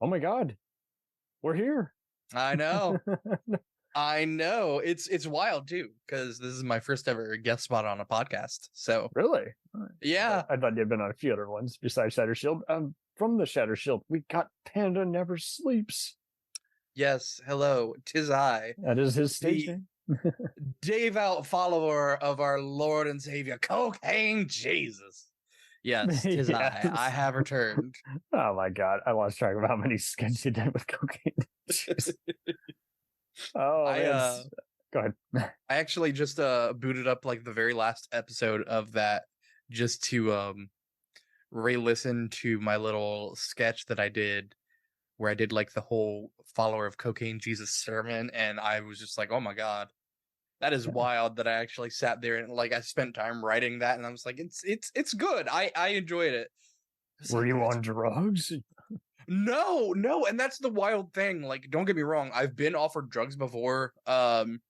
Oh my God, we're here. I know. I know. It's wild too, because this is my first ever guest spot on a podcast. So Really? yeah. I thought you'd been on a few other ones besides Shatter Shield. From the Shatter Shield, we got Panda Never Sleeps. Yes. Hello. 'Tis I, That is his stage the name. devout follower of our Lord and Savior, Cocaine Jesus. Yes, 'tis Yes. I. I have returned. Oh my God, I lost track of how many sketches you did with cocaine. Oh I man, go ahead. I actually just booted up like the very last episode of that just to re-listen to my little sketch that I did where I did like the whole follower of Cocaine Jesus sermon, and I was just like, oh my God, that is wild that I actually sat there and like I spent time writing that, and I was like, it's good. I enjoyed it. Were Like, you on drugs? no, and that's the wild thing. Like, don't get me wrong, I've been offered drugs before. I'm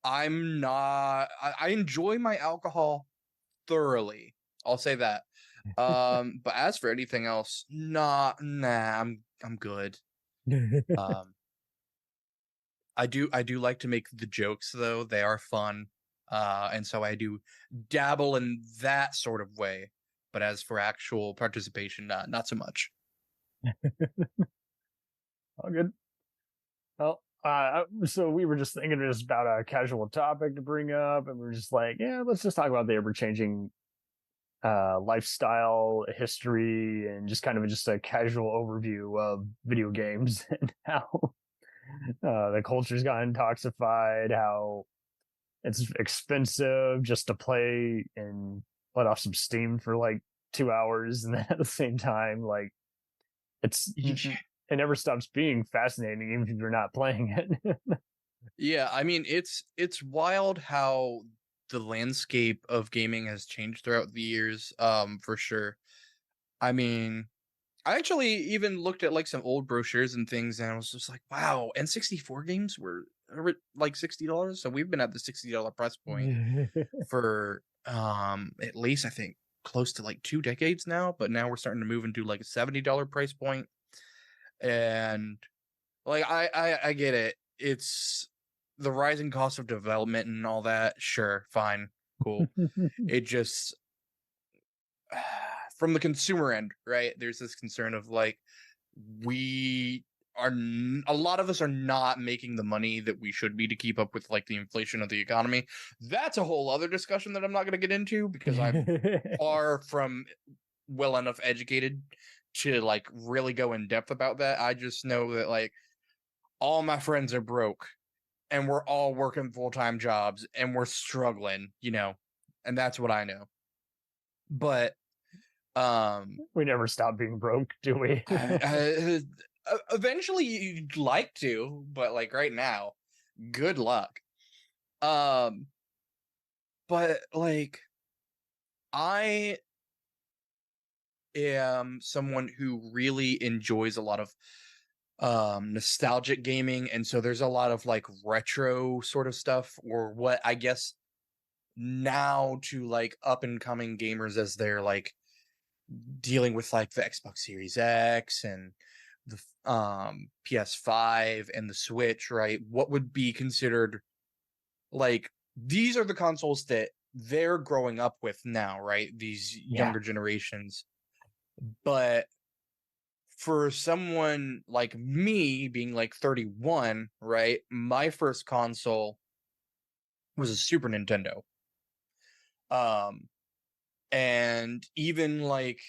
not. I enjoy my alcohol thoroughly. I'll say that. But as for anything else, nah. I'm good. Um, I do like to make the jokes though. They are fun. And so I do dabble in that sort of way. But as for actual participation, not so much. All good. Well, so we were just thinking just about a casual topic to bring up, and we are just like, yeah, let's just talk about the ever-changing lifestyle, history, and just kind of just a casual overview of video games and how the culture's gotten toxified, how it's expensive just to play and let off some steam for like 2 hours, and then at the same time, like it never stops being fascinating, even if you're not playing it. Yeah, I mean it's wild how the landscape of gaming has changed throughout the years, for sure. I mean, I actually even looked at like some old brochures and things, and I was just like, wow, N64 games were like $60. So we've been at the $60 price point for at least I think close to like 2 decades now, but now we're starting to move into like a $70 price point. And like I get it. It's the rising cost of development and all that. Sure, fine, cool. It just from the consumer end, right? There's this concern of like we are a lot of us are not making the money that we should be to keep up with like the inflation of the economy. That's a whole other discussion that I'm not going to get into because I'm far from well enough educated to like really go in depth about that. I just know that like all my friends are broke and we're all working full-time jobs and we're struggling, and that's what I know. But we never stop being broke, do we? eventually you'd like to, but like right now, good luck. But like I am someone who really enjoys a lot of nostalgic gaming, and so there's a lot of like retro sort of stuff, or what I guess now to like up and coming gamers as they're like dealing with like the Xbox Series X and the PS5 and the Switch, right? What would be considered like these are the consoles that they're growing up with now, right? These younger generations. But for someone like me being like 31, right? My first console was a Super Nintendo. And even like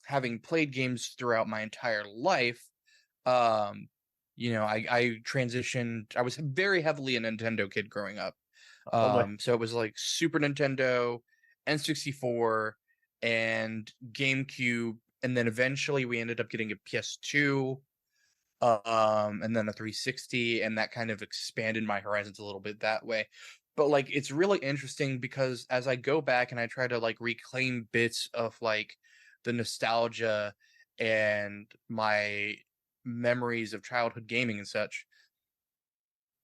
having played games throughout my entire life, I transitioned. I was very heavily a Nintendo kid growing up. So it was like Super Nintendo, N64, and GameCube, and then eventually we ended up getting a PS2, and then a 360, and that kind of expanded my horizons a little bit that way. But like it's really interesting because as I go back and I try to like reclaim bits of like the nostalgia and my memories of childhood gaming and such,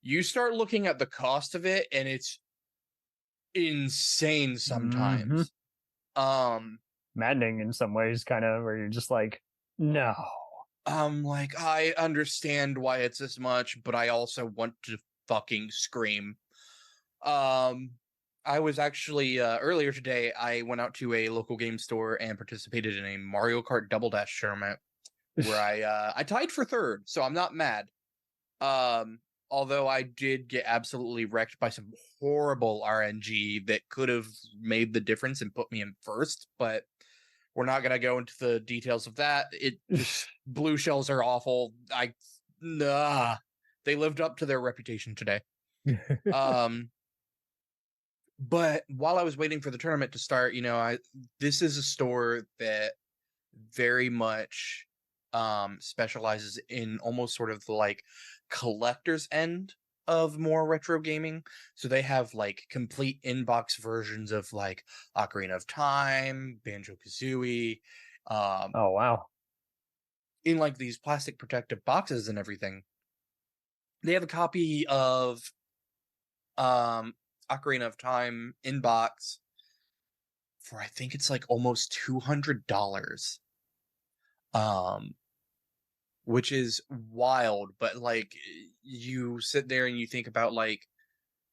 you start looking at the cost of it and it's insane sometimes. Maddening in some ways, kind of, where you're just like, no. I'm like, I understand why it's this much, but I also want to fucking scream. Um, I was actually earlier today. I went out to a local game store and participated in a Mario Kart Double Dash tournament where I tied for third, so I'm not mad. Um, Although I did get absolutely wrecked by some horrible RNG that could have made the difference and put me in first, but we're not gonna go into the details of that. It just blue shells are awful. Nah, they lived up to their reputation today. Um, but while I was waiting for the tournament to start, this is a store that very much specializes in almost sort of the like collector's end of more retro gaming. So they have like complete inbox versions of like Ocarina of Time, Banjo-Kazooie, um, Oh wow. in like these plastic protective boxes and everything. They have a copy of um Ocarina of Time inbox for I think it's like almost $200. Um which is wild, but like you sit there and you think about like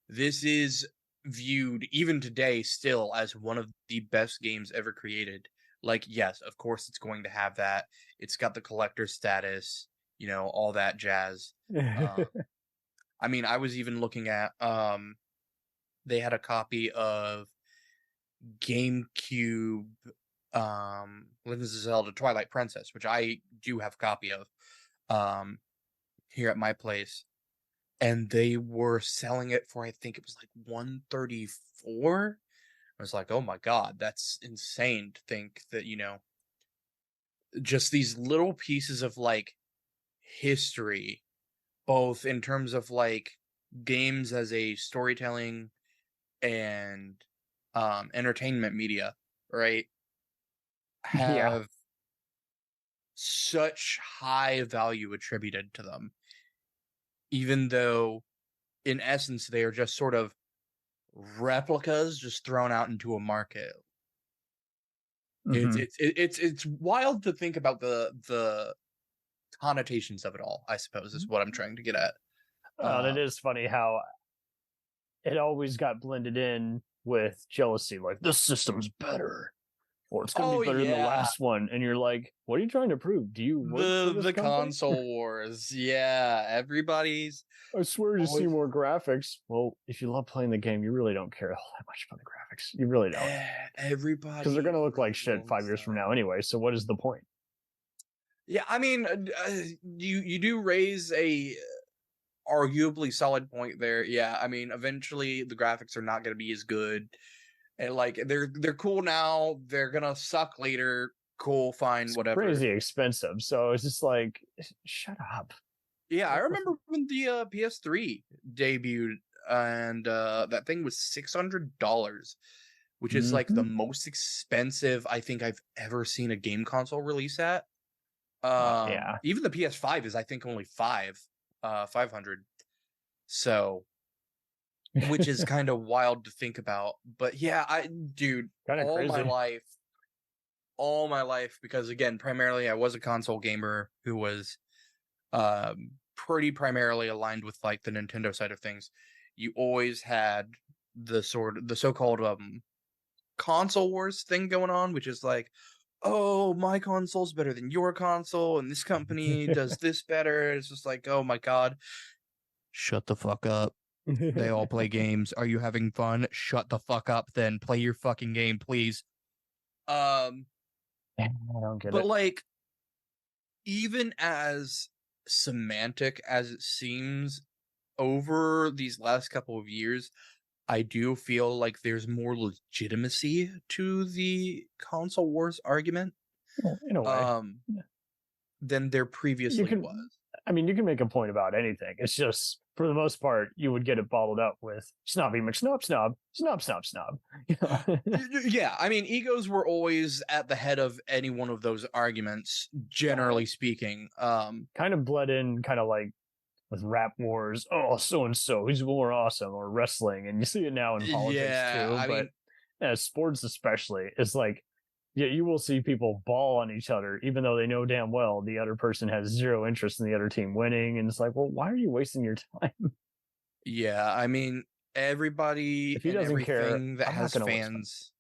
this is viewed even today still as one of the best games ever created. Like, yes, of course it's going to have that. It's got the collector status, all that jazz. Uh, I mean, I was even looking at they had a copy of GameCube Legend of Zelda Twilight Princess, which I do have a copy of here at my place, and they were selling it for I think it was like 134. I was like, oh my god, that's insane to think that just these little pieces of like history, both in terms of like games as a storytelling and entertainment media, right, Yeah. have such high value attributed to them, even though in essence they are just sort of replicas just thrown out into a market. It's Hmm. it's wild to think about the connotations of it all, I suppose, is what I'm trying to get at. And it Um, is funny how it always got blended in with jealousy, like this system's better, or it's going to be oh better than the yeah, last one. And you're like, what are you trying to prove? Do you work for this the company? console wars. Yeah, everybody's I swear you see always more graphics. Well, if you love playing the game, you really don't care all that much about the graphics. You really don't. Because they're everybody going to look like shit rails 5 years from them. now anyway. So what is the point? Yeah, I mean, you do raise a arguably solid point there. Yeah, I mean, eventually the graphics are not going to be as good, and like they're cool now. They're gonna suck later. Cool, fine, It's whatever. crazy expensive. So it's just like, shut up. Yeah, I What the remember when the PS3 debuted, and that thing was $600, which is like the Mm-hmm. most expensive I think I've ever seen a game console release at. Yeah. Even the PS5 is I think only 500. So, which is kind of wild to think about. But yeah, dude, Kind of crazy. all my life, because again, primarily I was a console gamer who was pretty primarily aligned with like the Nintendo side of things. You always had the so-called console wars thing going on, which is like, oh, my console's better than your console, and this company does this better. It's just like, oh my god, shut the fuck up. They all play games. Are you having fun? Shut the fuck up then. Play your fucking game, please. Um, I don't get but it. like, even as semantic as it seems, over these last couple of years, I do feel like there's more legitimacy to the console wars argument Well, in a way. um than there You previously can, was. I mean, you can make a point about anything. It's just, for the most part, you would get it bottled up with snobby McSnob snob, snob snob snob. You know? Yeah, I mean, egos were always at the head of any one of those arguments, generally speaking. Kind of bled in, kind of like with rap wars. Oh, so and so, he's more awesome, or wrestling, and you see it now in politics Yeah, too. I But mean, sports especially is like Yeah, you will see people ball on each other, even though they know damn well the other person has zero interest in the other team winning. And it's like, well, why are you wasting your time? Yeah, I mean, everybody If he and doesn't care, everything that I'm not has going to waste fans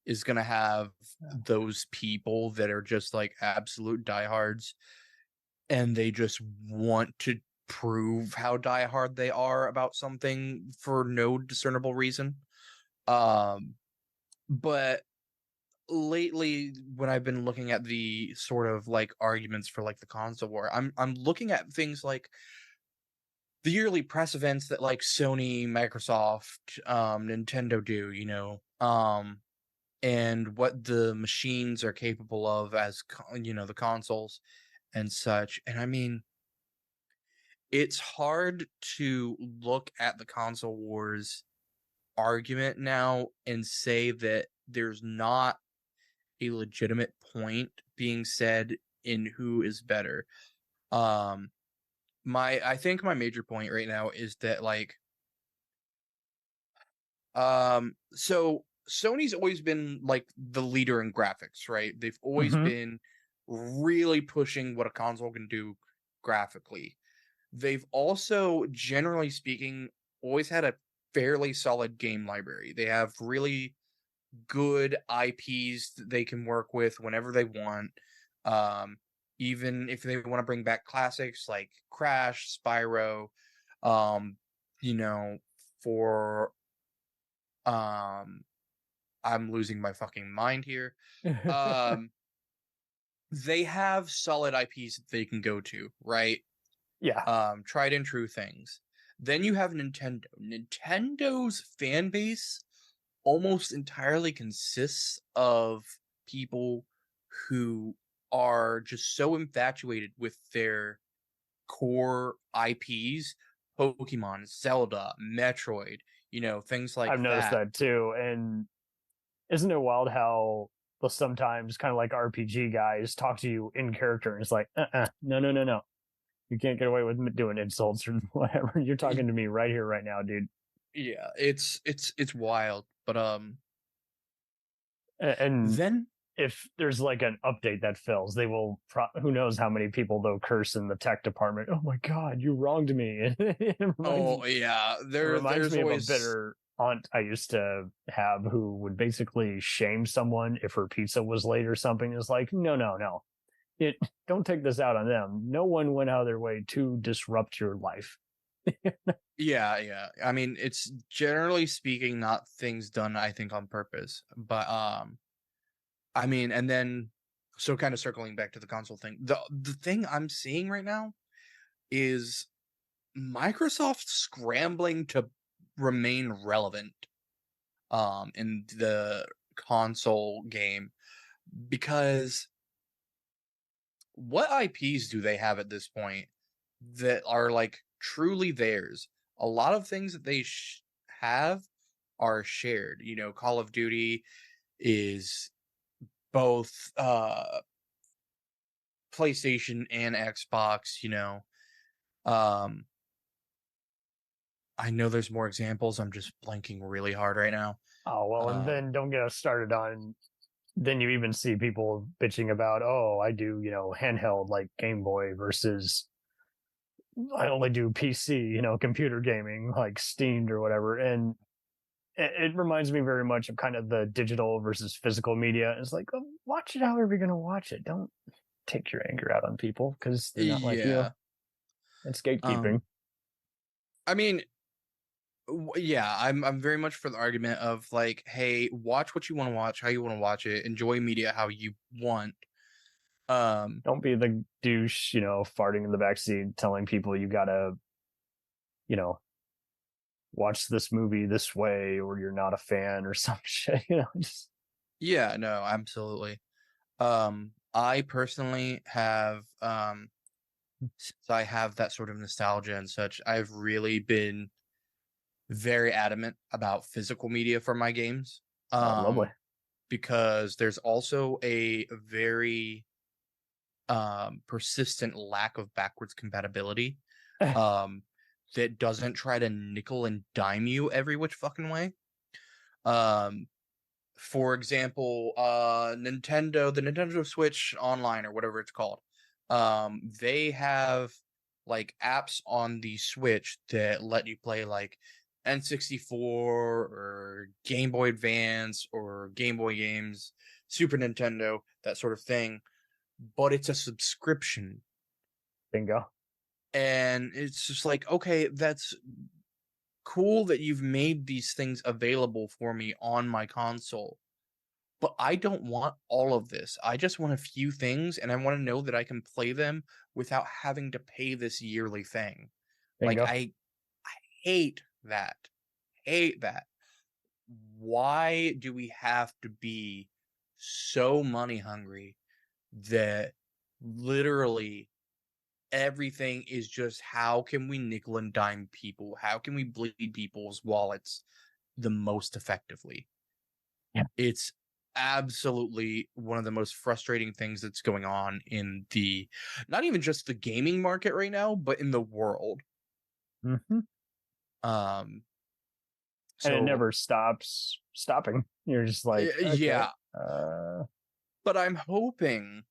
is gonna have time. those people that are just like absolute diehards, and they just want to prove how diehard they are about something for no discernible reason. Um, but lately, when I've been looking at the sort of like arguments for like the console war, I'm looking at things like the yearly press events that like Sony, Microsoft, Nintendo do, and what the machines are capable of as the consoles and such. And I mean, it's hard to look at the console wars argument now and say that there's not a legitimate point being said in who is better. Um I think my major point right now is that like so Sony's always been like the leader in graphics, right? They've always Hmm. been really pushing what a console can do graphically. They've also, generally speaking, always had a fairly solid game library. They have really good IPs that they can work with whenever they want. Um, Even if they want to bring back classics like Crash, Spyro, um, you know, for I'm losing my fucking mind here. Um, they have solid IPs that they can go to, right? Yeah. Tried and true things. Then you have Nintendo. Nintendo's fan base almost entirely consists of people who are just so infatuated with their core IPs, Pokemon, Zelda, Metroid, things like I've noticed that. that too. And isn't it wild how they'll sometimes kind of like RPG guys talk to you in character and it's like, no, no, no, no. You can't get away with doing insults or whatever. You're Y- talking to me right here, right now, dude. Yeah, it's wild, but And then if there's like an update that fails, they will. Who knows how many people they'll curse in the tech department? Oh my god, you wronged me. oh yeah, It reminds there's me of a always bitter aunt I used to have who would basically shame someone if her pizza was late or something. It's like, no, no, no. It don't take this out on them. No one went out of their way to disrupt your life. yeah. I mean, it's generally speaking not things done I think on purpose, but I mean, and then so kind of circling back to the console thing. The thing I'm seeing right now is Microsoft scrambling to remain relevant in the console game, because what IPs do they have at this point that are like truly theirs? A lot of things that they have are shared. Call of Duty is both PlayStation and Xbox, Um I know there's more examples. I'm just blanking really hard right now. Oh well, and Um then don't get us started on. Then you even see people bitching about, oh, I do, handheld like Game Boy versus I only do PC, computer gaming like Steamed or whatever. And it reminds me very much of kind of the digital versus physical media. It's like, oh, watch it however you're going to watch it. Don't take your anger out on people because they're not like you. yeah. It's Um gatekeeping. I mean, yeah, I'm very much for the argument of like, hey, watch what you want to watch, how you want to watch it, enjoy media how you want. Um Don't be the douche, farting in the backseat telling people you got to, you know, watch this movie this way or you're not a fan or some shit, just yeah, no, absolutely. I personally have since I have that sort of nostalgia and such, I've really been very adamant about physical media for my games. oh, lovely. Because there's also a very persistent lack of backwards compatibility um that doesn't try to nickel and dime you every which fucking way. Um for example, the Nintendo Switch Online or whatever it's called. They have like apps on the Switch that let you play like N64 or Game Boy Advance or Game Boy games, Super Nintendo, that sort of thing. But it's a subscription. Bingo. And it's just like, okay, that's cool that you've made these things available for me on my console. But I don't want all of this. I just want a few things, and I want to know that I can play them without having to pay this yearly thing. Like, Bingo. I hate that. Hate that. Why do we have to be so money hungry that literally everything is just how can we nickel and dime people? How can we bleed people's wallets the most effectively? Yeah. It's absolutely one of the most frustrating things that's going on in the not even just the gaming market right now, but in the world. Mm-hmm. Um And it so never stopping. You're just like, okay. yeah, but I'm hoping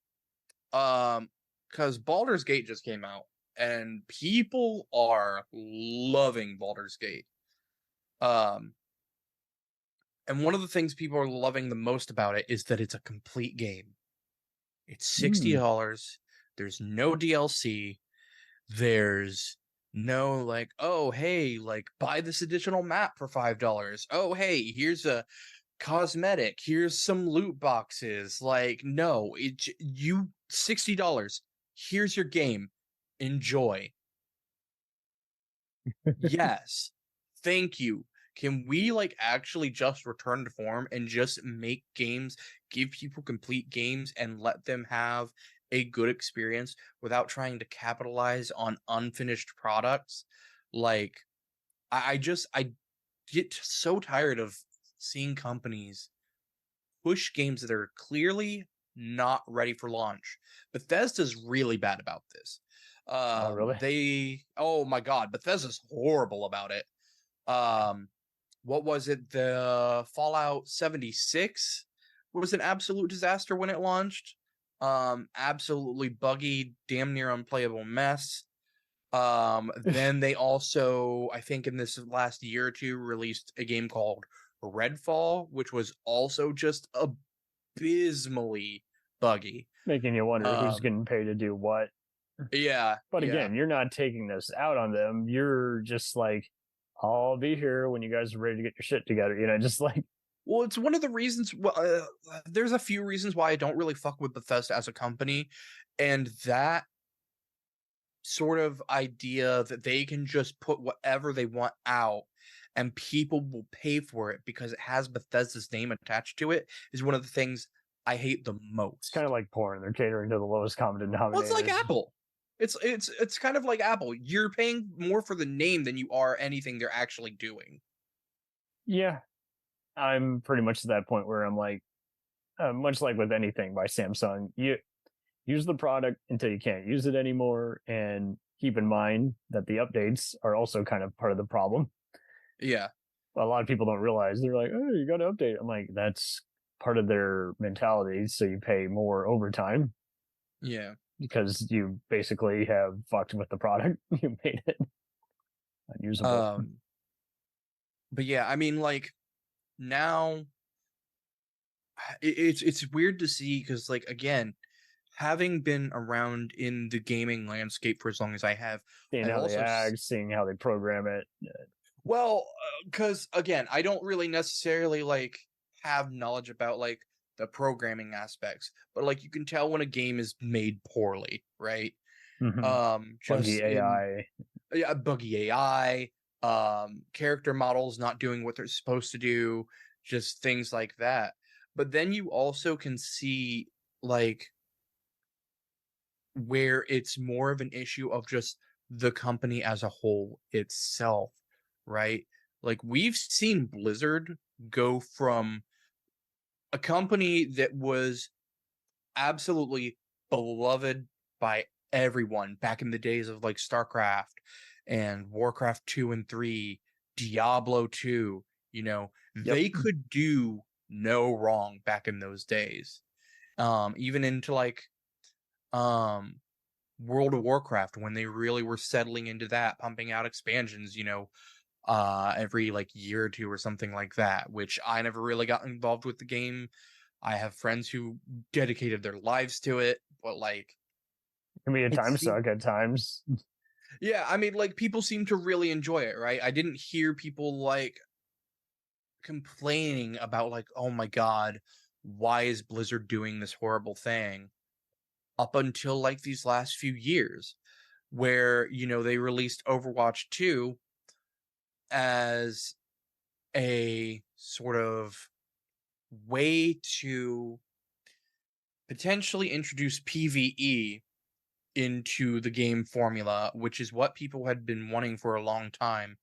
cuz Baldur's Gate just came out and people are loving Baldur's Gate. Um and one of the things people are loving the most about it is that it's a complete game. It's mm, $60. There's no DLC. There's no like, oh, hey, like buy this additional map for $5. Oh, hey, here's a cosmetic. Here's some loot boxes. Like, no, you $60. Here's your game. Enjoy. Yes. Thank you. Can we like actually just return to form and just make games, give people complete games and let them have a good experience without trying to capitalize on unfinished products? Like I get so tired of seeing companies push games that are clearly not ready for launch. Bethesda's really bad about this. oh, really? Oh my god, Bethesda's horrible about it. What was it? The Fallout 76 was an absolute disaster when it launched. Absolutely buggy, damn near unplayable mess. Then they also, I think in this last year or two, released a game called Redfall, which was also just abysmally buggy. Making you wonder who's Um, getting paid to do what. yeah, But yeah. again, you're not taking this out on them. You're just like, I'll be here when you guys are ready to get your shit together. Just like, Well, it's one of the reasons. Well, there's a few reasons why I don't really fuck with Bethesda as a company, and that sort of idea that they can just put whatever they want out and people will pay for it because it has Bethesda's name attached to it is one of the things I hate the it's kind most. of like porn. They're catering to the lowest common Well, it's like denominator. Apple. It's kind of like Apple. You're paying more for the name than you are anything they're actually doing. Yeah, I'm pretty much to that point where I'm like, much like with anything by Samsung, you use the product until you can't use it anymore, and keep in mind that the updates are also kind of part of the problem. Yeah. A lot of people don't realize. They're like, oh, you got to update. I'm like, that's part of their mentality. So you pay more overtime Yeah. because you basically have fucked with the product. You made it unusable. Um but yeah, I mean like now it's weird to see because like again having been around in the gaming landscape for as long as I have, Seeing I've how they also act, seeing how they program it. well, because again, I don't really necessarily like have knowledge about like the programming aspects, but like you can tell when a game is made poorly, right? Mm-hmm. Buggy Just in AI. yeah, buggy AI, character models not doing what they're supposed to do, just things like that. But then you also can see like where it's more of an issue of just the company as a whole itself, right? Like we've seen Blizzard go from a company that was absolutely beloved by everyone back in the days of like StarCraft and Warcraft 2 and 3, Diablo 2, Yep. they could do no wrong back in those days. Even into like World of Warcraft, when they really were settling into that, pumping out expansions, every like year or two or something like that, which I never really got involved with the game. I have friends who dedicated their lives to it, but like It can be a it time seemed, suck at times. yeah, I mean, like people seem to really enjoy it, right? I didn't hear people like complaining about like, oh my god, why is Blizzard doing this horrible thing? Up until like these last few years, where they released Overwatch 2 as a sort of way to potentially introduce PvE into the game formula, which is what people had been wanting for a long time,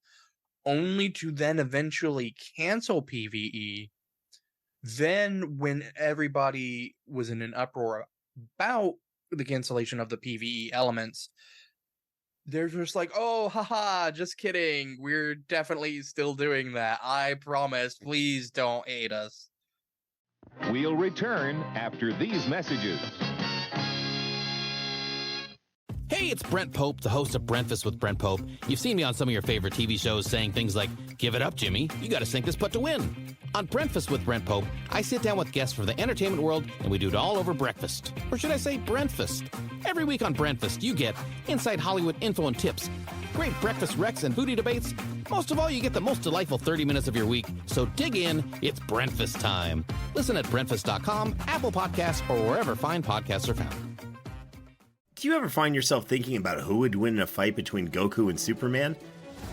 only to then eventually cancel PvE. Then, when everybody was in an uproar about the cancellation of the PvE elements, they're just like, oh, haha, just kidding. We're definitely still doing that. I promise. Please don't hate us. We'll return after these messages. Hey, it's Brent Pope, the host of Breakfast with Brent Pope. You've seen me on some of your favorite TV shows saying things like, give it up, Jimmy. You got to sink this putt to win. On Breakfast with Brent Pope, I sit down with guests from the entertainment world, and we do it all over breakfast. Or should I say Brentfast? Every week on Brentfast, you get inside Hollywood info and tips, great breakfast recs and foodie debates. Most of all, you get the most delightful 30 minutes of your week. So dig in. It's Brentfast time. Listen at Brentfast.com, Apple Podcasts, or wherever fine podcasts are found. Do you ever find yourself thinking about who would win in a fight between Goku and Superman?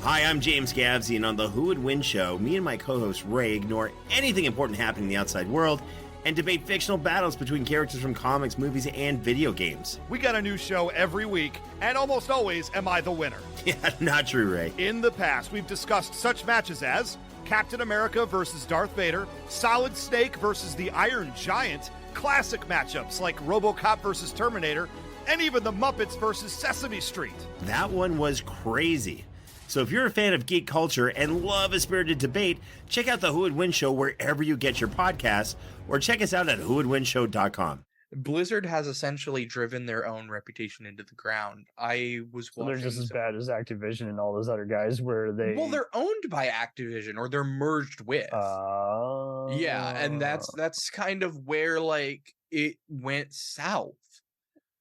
Hi, I'm James Gavsey, and on the Who Would Win show, me and my co-host Ray ignore anything important happening in the outside world and debate fictional battles between characters from comics, movies, and video games. We got a new show every week, and almost always am I the winner. Yeah, not true, Ray. In the past, we've discussed such matches as Captain America versus Darth Vader, Solid Snake versus the Iron Giant, classic matchups like RoboCop versus Terminator, and even the Muppets versus Sesame Street. That one was crazy. So if you're a fan of geek culture and love a spirited debate, check out the Who Would Win show wherever you get your podcasts, or check us out at whowouldwinshow.com. Blizzard has essentially driven their own reputation into the ground. I was So watching. they're just as bad as Activision and all those other guys where they... Well, they're owned by Activision, or they're merged with. Yeah, and that's kind of where like it went south.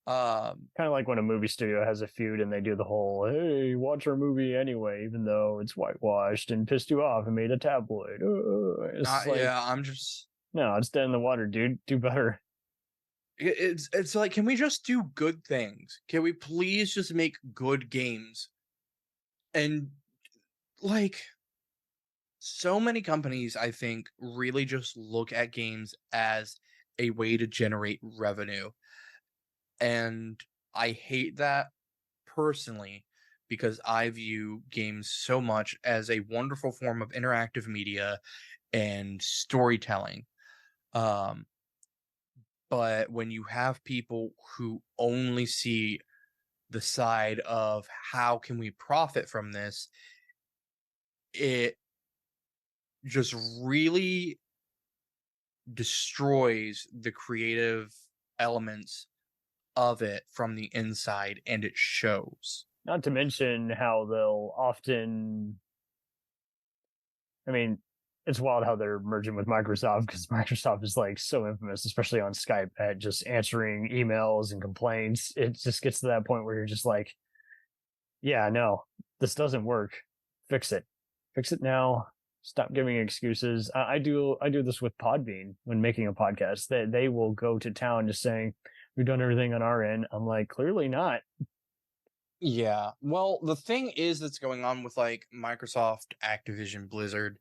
Kind of like when a movie studio has a feud and they do the whole, hey, watch our movie anyway, even though it's whitewashed and pissed you off and made a tabloid. It's like, yeah, I'm just... No, it's dead in the water, dude. Do better. It's like, can we just do good things? Can we please just make good games? And like, so many companies, I think, really just look at games as a way to generate revenue. And I hate that personally, because I view games so much as a wonderful form of interactive media and storytelling. But when you have people who only see the side of how can we profit from this, it just really destroys the creative elements of it from the inside, and it shows. Not to mention how they'll often... I mean, it's wild how they're merging with Microsoft, because Microsoft is like so infamous, especially on Skype, at just answering emails and complaints. It just gets to that point where you're just like, yeah, no, this doesn't work. Fix it now. Stop giving excuses. I do this with Podbean when making a podcast. They will go to town just saying, we've done everything on our end. I'm like, clearly not. Yeah. Well, the thing is that's going on with like Microsoft, Activision, Blizzard,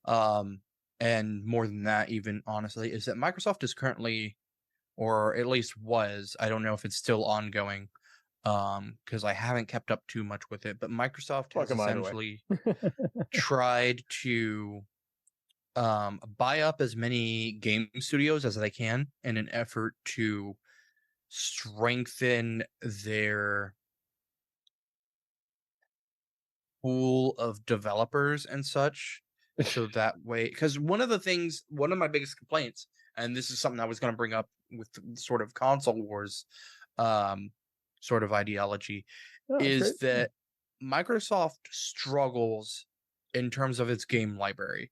and more than that, even honestly, is that Microsoft is currently, or at least was, I don't know if it's still ongoing, because I haven't kept up too much with it, but Microsoft has essentially tried to buy up as many game studios as they can in an effort to strengthen their pool of developers and such, So that way, because one of my biggest complaints, and this is something I was going to bring up with sort of console wars sort of ideology, is that Microsoft struggles in terms of its game library.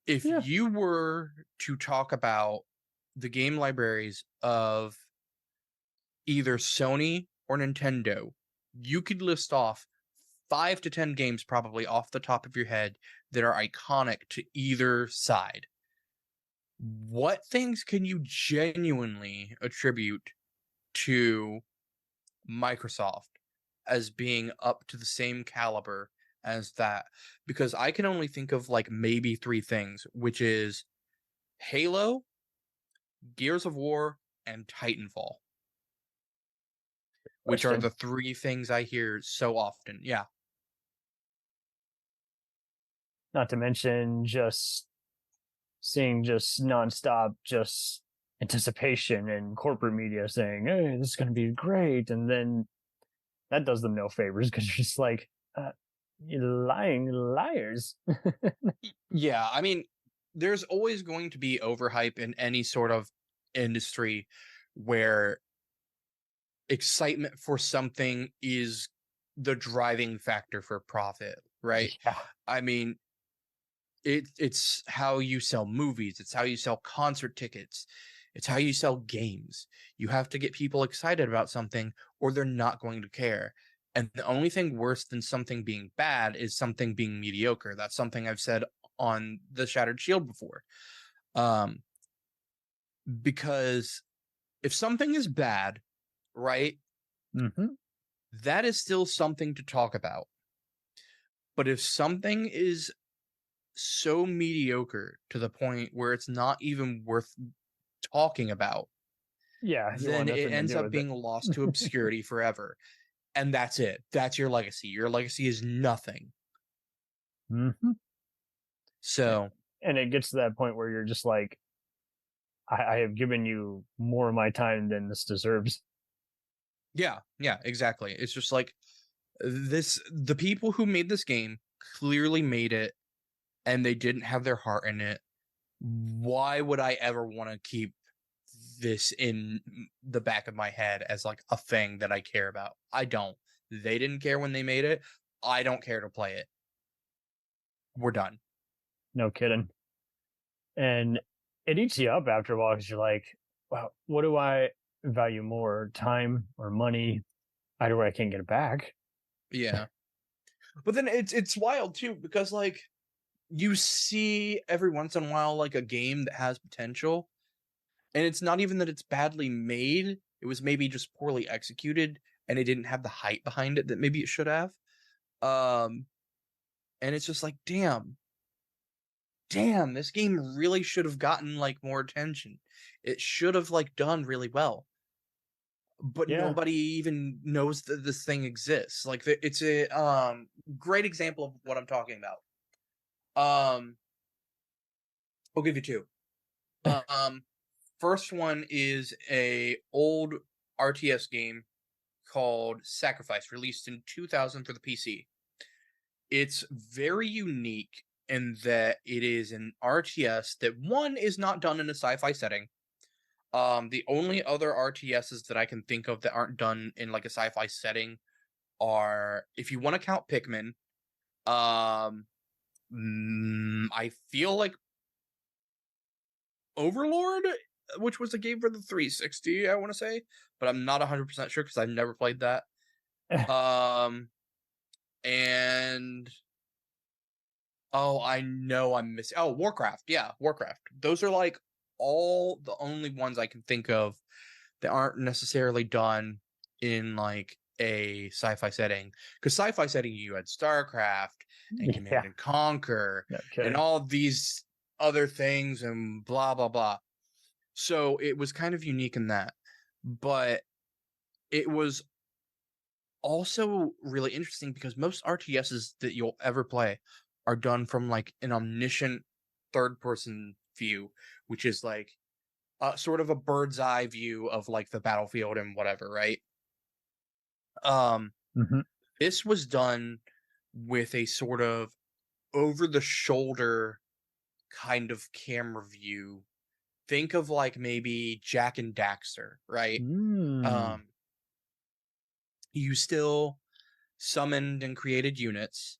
If you were to talk about the game libraries of either Sony or Nintendo, you could list off 5 to 10 games probably off the top of your head that are iconic to either side. What things can you genuinely attribute to Microsoft as being up to the same caliber as that? Because I can only think of like maybe 3 things, which is Halo, Gears of War, and Titanfall. Which are the 3 things I hear so often. Yeah. Not to mention just seeing just nonstop just anticipation and corporate media saying, hey, this is going to be great. And then that does them no favors because you're just like, you're lying liars. Yeah, I mean, there's always going to be overhype in any sort of industry where excitement for something is the driving factor for profit, right? Yeah. I mean, it's how you sell movies, it's how you sell concert tickets, it's how you sell games. You have to get people excited about something or they're not going to care. And the only thing worse than something being bad is something being mediocre. That's something I've said on the Shattered Shield before. Because if something is bad, right, that is still something to talk about. But if something is so mediocre to the point where it's not even worth talking about, then it ends up being lost to obscurity forever. And that's it. That's your legacy. Your legacy is nothing. So, and it gets to that point where you're just like, I have given you more of my time than this deserves. Yeah, exactly. It's just like the people who made this game clearly made it and they didn't have their heart in it. Why would I ever want to keep this in the back of my head as like a thing that I care about? I don't. They didn't care when they made it. I don't care to play it. We're done. No kidding. And it eats you up after a while because you're like, wow, what do I value more, time or money? Either way, I can't get it back. Yeah. But then it's wild too, because like you see every once in a while like a game that has potential, and it's not even that it's badly made. It was maybe just poorly executed and it didn't have the hype behind it that maybe it should have. And it's just like, damn, this game really should have gotten like more attention. It should have like done really well. But nobody even knows that this thing exists. Like it's a great example of what I'm talking about. I'll give you 2. First one is a old RTS game called Sacrifice, released in 2000 for the PC. It's very unique in that it is an RTS that, one, is not done in a sci-fi setting. The only other RTSs that I can think of that aren't done in like a sci-fi setting are, if you want to count Pikmin, I feel like Overlord, which was a game for the 360, I want to say, but I'm not 100% sure because I've never played that. And I know I'm missing. Oh, Warcraft. Yeah, Warcraft. Those are like all the only ones I can think of that aren't necessarily done in like a sci-fi setting. Because sci-fi setting, you had StarCraft and Command and Conquer and all these other things and blah, blah, blah. So it was kind of unique in that. But it was also really interesting because most RTSs that you'll ever play are done from like an omniscient third-person view, which is like sort of a bird's eye view of like the battlefield and whatever, right? This was done with a sort of over the shoulder kind of camera view. Think of like maybe Jack and Daxter, right? You still summoned and created units.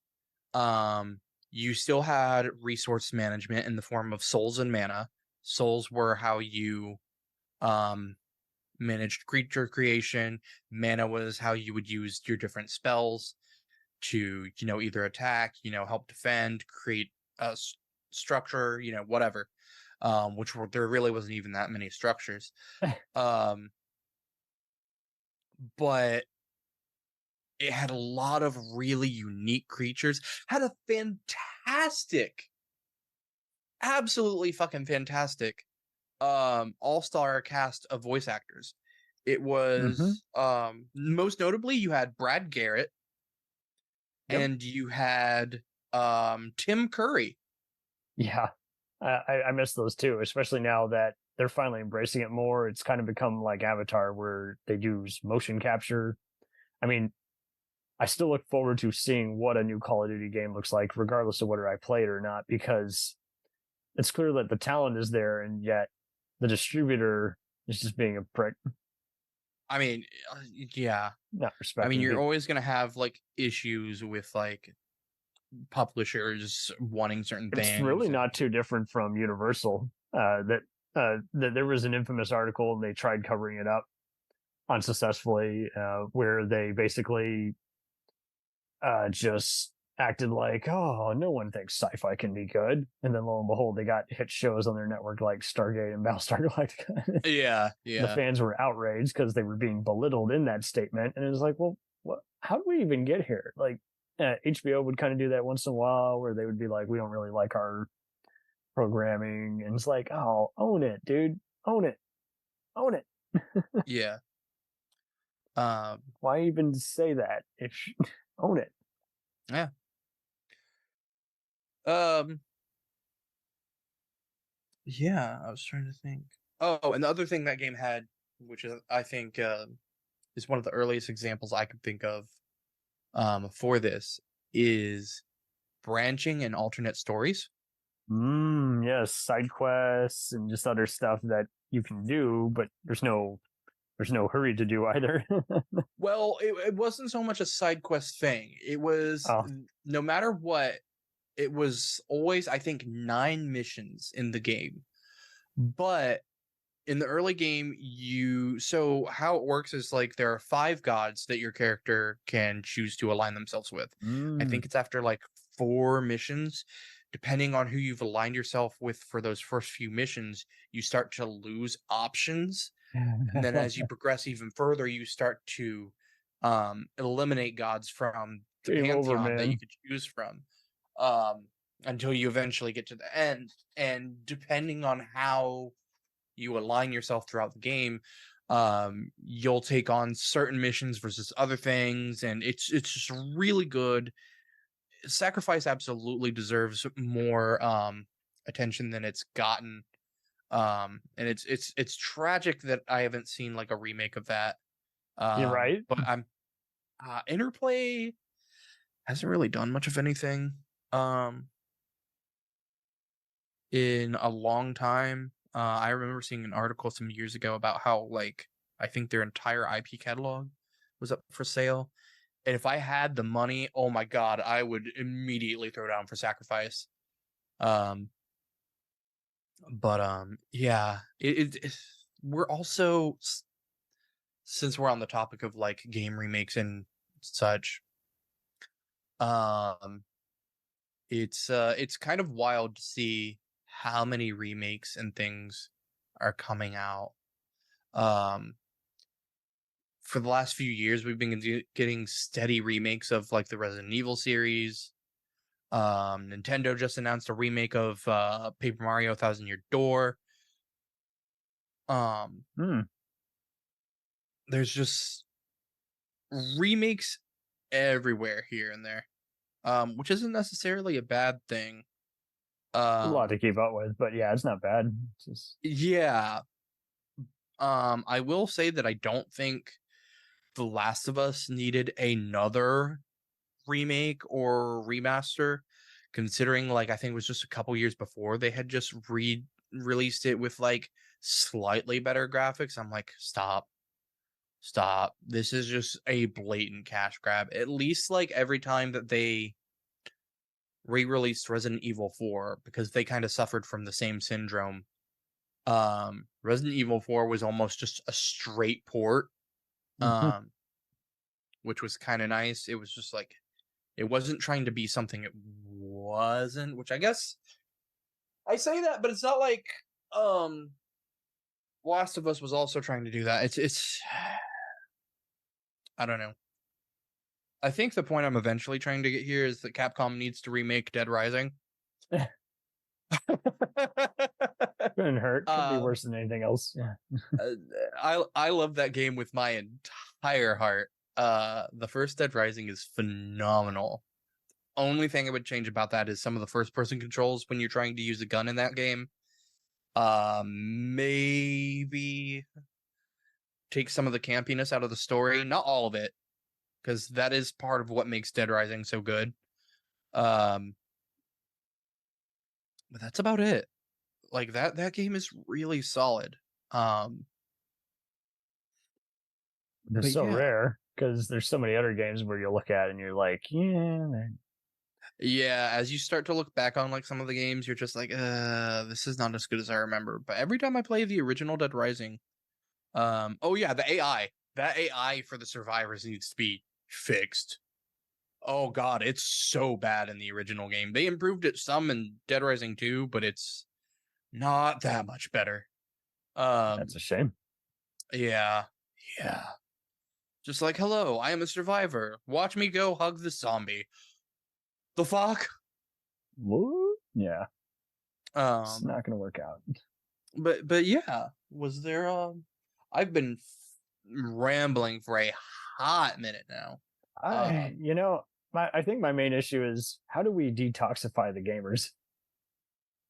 You still had resource management in the form of souls and mana. Souls were how you managed creature creation. Mana was how you would use your different spells to, either attack, help defend, create a structure, whatever. There really wasn't even that many structures. But it had a lot of really unique creatures. Had a fantastic, absolutely fucking fantastic all-star cast of voice actors. It was most notably you had Brad Garrett and you had Tim Curry. Yeah. I miss those too, especially now that they're finally embracing it more. It's kind of become like Avatar where they use motion capture. I mean, I still look forward to seeing what a new Call of Duty game looks like, regardless of whether I play it or not, because it's clear that the talent is there, and yet the distributor is just being a prick. I mean, yeah. Not respecting. I mean, you're always going to have like issues with like publishers wanting certain things. It's really not too different from Universal. That there was an infamous article and they tried covering it up unsuccessfully, where they basically just acted like, oh, no one thinks sci-fi can be good, and then lo and behold, they got hit shows on their network like Stargate and Battlestar Galactica. Yeah. The fans were outraged because they were being belittled in that statement, and it was like, well, what? How do we even get here? Like, HBO would kind of do that once in a while, where they would be like, we don't really like our programming, and it's like, oh, own it, dude, own it. Yeah. Why even say that? Own it. Yeah. Yeah, I was trying to think. Oh, and the other thing that game had, which is I think is one of the earliest examples I could think of for this, is branching and alternate stories. Yes, side quests and just other stuff that you can do, but there's no hurry to do either. Well, it wasn't so much a side quest thing. It was no matter what, it was always, I think, 9 missions in the game. But in the early game, so how it works is like there are 5 gods that your character can choose to align themselves with. I think it's after like 4 missions. Depending on who you've aligned yourself with for those first few missions, you start to lose options. And then as you progress even further, you start to eliminate gods from the pantheon that you could choose from, until you eventually get to the end. And depending on how you align yourself throughout the game, you'll take on certain missions versus other things, and it's just really good. Sacrifice absolutely deserves more attention than it's gotten. And it's tragic that I haven't seen like a remake of that. You're right. But Interplay hasn't really done much of anything in a long time. I remember seeing an article some years ago about how like I think their entire IP catalog was up for sale. And if I had the money, oh my god, I would immediately throw down for Sacrifice. Yeah, we're also, since we're on the topic of like game remakes and such, it's kind of wild to see how many remakes and things are coming out. For the last few years, we've been getting steady remakes of like the Resident Evil series. Nintendo just announced a remake of Paper Mario Thousand Year Door. There's just remakes everywhere here and there, which isn't necessarily a bad thing. A lot to keep up with, but yeah, it's not bad. Yeah. I will say that I don't think The Last of Us needed another remake or remaster, considering like I think it was just a couple years before they had just released it with like slightly better graphics. I'm like, stop. This is just a blatant cash grab. At least like every time that they re-released Resident Evil 4, because they kind of suffered from the same syndrome. Resident Evil 4 was almost just a straight port, which was kind of nice. It was just like, it wasn't trying to be something it wasn't, which I guess I say that, but it's not like Last of Us was also trying to do that. It's I don't know. I think the point I'm eventually trying to get here is that Capcom needs to remake Dead Rising. Couldn't hurt. Could be worse than anything else. Yeah. I love that game with my entire heart. The first Dead Rising is phenomenal. Only thing I would change about that is some of the first-person controls when you're trying to use a gun in that game. Maybe take some of the campiness out of the story. Not all of it, because that is part of what makes Dead Rising so good. But that's about it. Like that game is really solid. It's so rare because there's so many other games where you look at it and you're like, yeah, as you start to look back on like some of the games, you're just like, this is not as good as I remember. But every time I play the original Dead Rising, oh yeah, the AI. That AI for the survivors needs to be fixed. Oh god, it's so bad in the original game. They improved it some in Dead Rising 2, but it's not that much better. That's a shame. Yeah. Just like, hello, I am a survivor. Watch me go hug the zombie. The fuck? What? Yeah. It's not gonna work out. But yeah, was there I've been rambling for a hot minute now. I think my main issue is, how do we detoxify the gamers?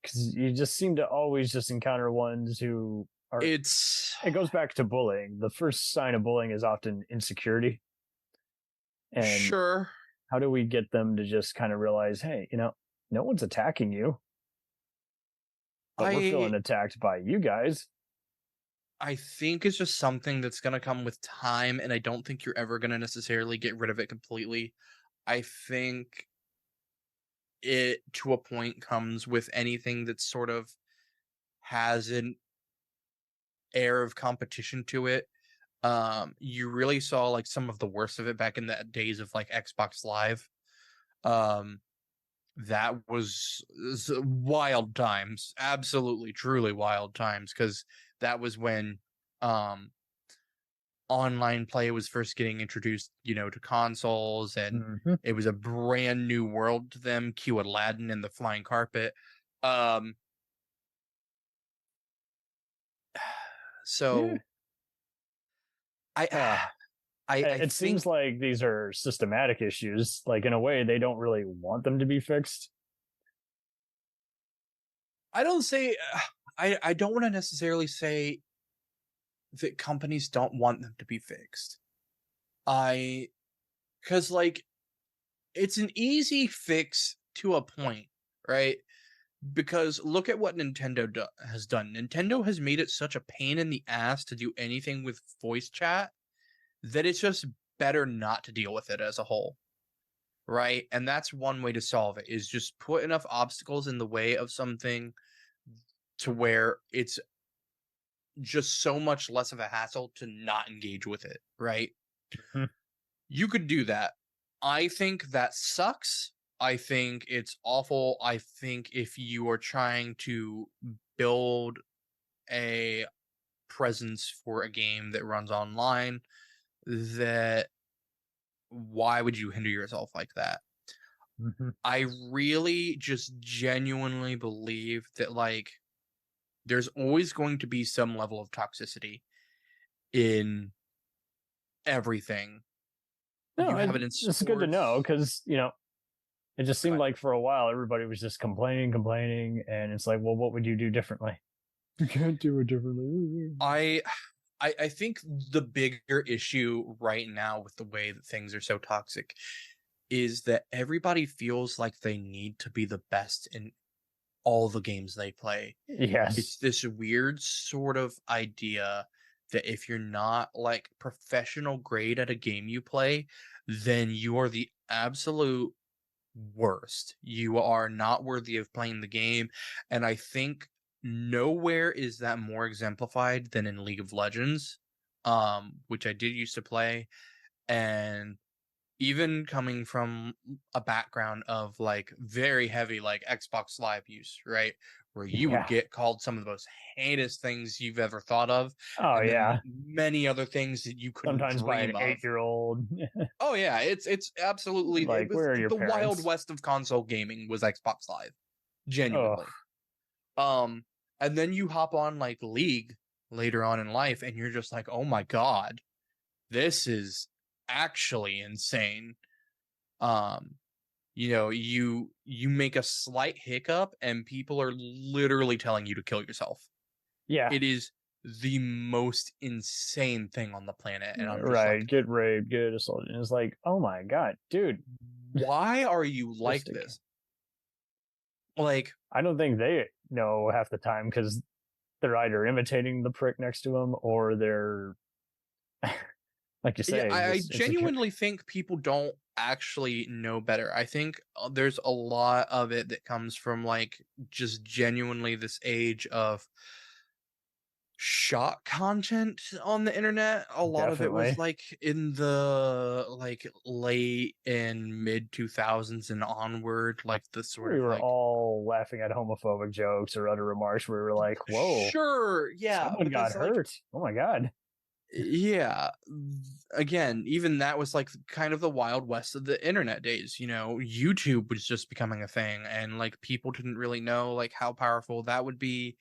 Because you just seem to always just encounter ones who are... It goes back to bullying. The first sign of bullying is often insecurity. And sure. How do we get them to just kind of realize, hey, no one's attacking you, but we're feeling attacked by you guys? I think it's just something that's going to come with time, and I don't think you're ever going to necessarily get rid of it completely. I think it, to a point, comes with anything that sort of has an air of competition to it. You really saw like some of the worst of it back in the days of like Xbox Live. That was wild times, absolutely, truly wild times, because that was when online play was first getting introduced, to consoles, and it was a brand new world to them. Cue Aladdin and the flying carpet. So it seems like these are systematic issues. Like, in a way, they don't really want them to be fixed. I don't say... I don't want to necessarily say that companies don't want them to be fixed. Because, like, it's an easy fix to a point, right? Because look at what Nintendo has done. Nintendo has made it such a pain in the ass to do anything with voice chat that it's just better not to deal with it as a whole, right? And that's one way to solve it, is just put enough obstacles in the way of something to where it's just so much less of a hassle to not engage with it, right? You could do that. I think that sucks. I think it's awful. I think if you are trying to build a presence for a game that runs online, that why would you hinder yourself like that? I really just genuinely believe that, like, there's always going to be some level of toxicity in everything. No, it's good to know, because, it just seemed like for a while everybody was just complaining, and it's like, well, what would you do differently? You can't do it differently. I think the bigger issue right now with the way that things are so toxic is that everybody feels like they need to be the best in all the games they play. Yes. It's this weird sort of idea that if you're not like professional grade at a game you play, then you are the absolute worst. You are not worthy of playing the game. And I think nowhere is that more exemplified than in League of Legends, which I did used to play. And even coming from a background of like very heavy like Xbox Live use, right? Where you would Yeah. get called some of the most heinous things you've ever thought of. Oh, and yeah. then many other things that you couldn't Sometimes by an dream of. 8-year-old. Oh yeah, it's absolutely Like, it was where are your the parents? Wild West of console gaming was Xbox Live. Oh, Genuinely. And then you hop on like League later on in life and you're just like, "Oh my god. This is actually insane." You know, you make a slight hiccup and people are literally telling you to kill yourself. yeah. It is the most insane thing on the planet, and I'm just Right. like, Get raped, get assaulted. And it's like, oh my god, dude. why are you like Just a- this? Like, I don't think they know half the time because they're either imitating the prick next to them or they're, like you say, yeah, I just insecure. genuinely think people don't actually know better. I think there's a lot of it that comes from like just genuinely this age of shock content on the internet. A lot of it was Definitely. like in the like late and mid 2000s and onward, like the sort We of were like all laughing at homophobic jokes or other remarks where we were like, whoa, sure, yeah, someone got because like hurt. Oh my god. yeah, again, even that was like kind of the wild west of the internet days. You know, YouTube was just becoming a thing and like people didn't really know like how powerful that would be.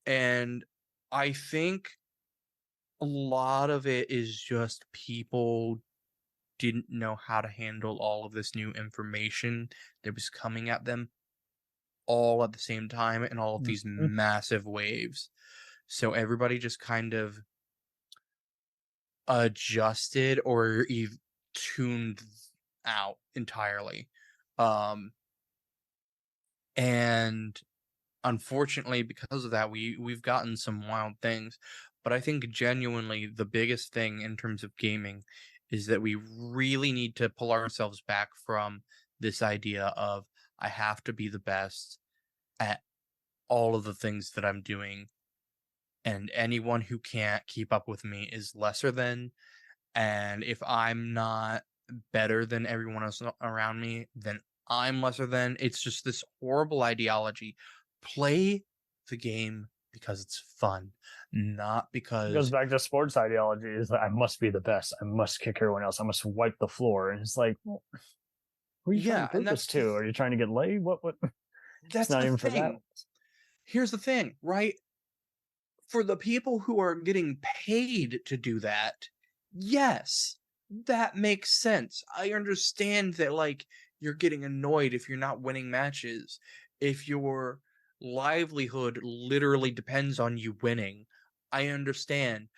And I think a lot of it is just people didn't know how to handle all of this new information that was coming at them all at the same time in all of these Mhm. massive waves. So everybody just kind of adjusted or tuned out entirely. And unfortunately because of that we've gotten some wild things, but I think genuinely the biggest thing in terms of gaming is that we really need to pull ourselves back from this idea of I have to be the best at all of the things that I'm doing, and anyone who can't keep up with me is lesser than. And if I'm not better than everyone else around me, then I'm lesser than. It's just this horrible ideology. Play the game because it's fun, not It goes because back to sports ideology. Is like, I must be the best. I must kick everyone else. I must wipe the floor. And it's like, well, who are you trying yeah, to prove and this to? Are you trying to get laid? What? It's that's not the even for that. thing. Here's the thing, right? For the people who are getting paid to do that, yes, that makes sense. I understand that, like, you're getting annoyed if you're not winning matches, if your livelihood literally depends on you winning. I understand.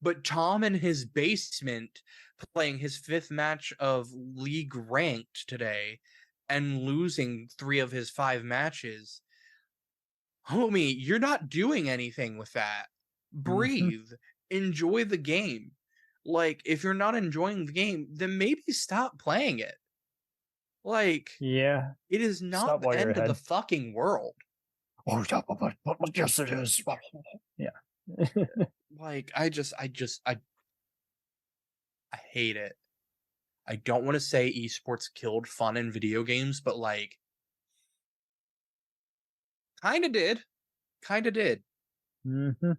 But Tom in his basement playing his 5th match of League Ranked today and losing 3 of his 5 matches, homie, you're not doing anything with that. Mhm. Breathe. Enjoy the game. Like, if you're not enjoying the game, then maybe stop playing it. Like, Yeah. it is not Stop the while you're end of the ahead. fucking world. Oh, yes, it is. Yeah. Like, I hate it. I don't want to say esports killed fun in video games, but like, kinda did. Kinda did. Mm-hmm.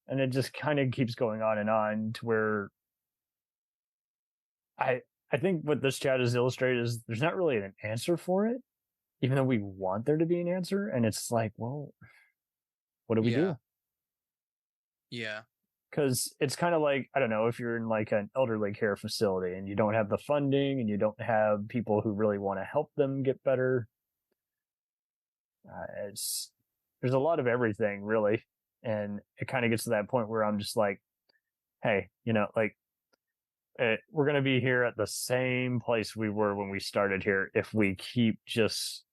And it just kind of keeps going on to where I I think what this chat has illustrated is there's not really an answer for it, even though we want there to be an answer. And it's like, well, what do we Yeah. do? Yeah. Because it's kind of like, I don't know, if you're in like an elderly care facility and you don't have the funding and you don't have people who really want to help them get better. It's there's a lot of everything really, and it kind of gets to that point where I'm just like, hey, like we're going to be here at the same place we were when we started here if we keep just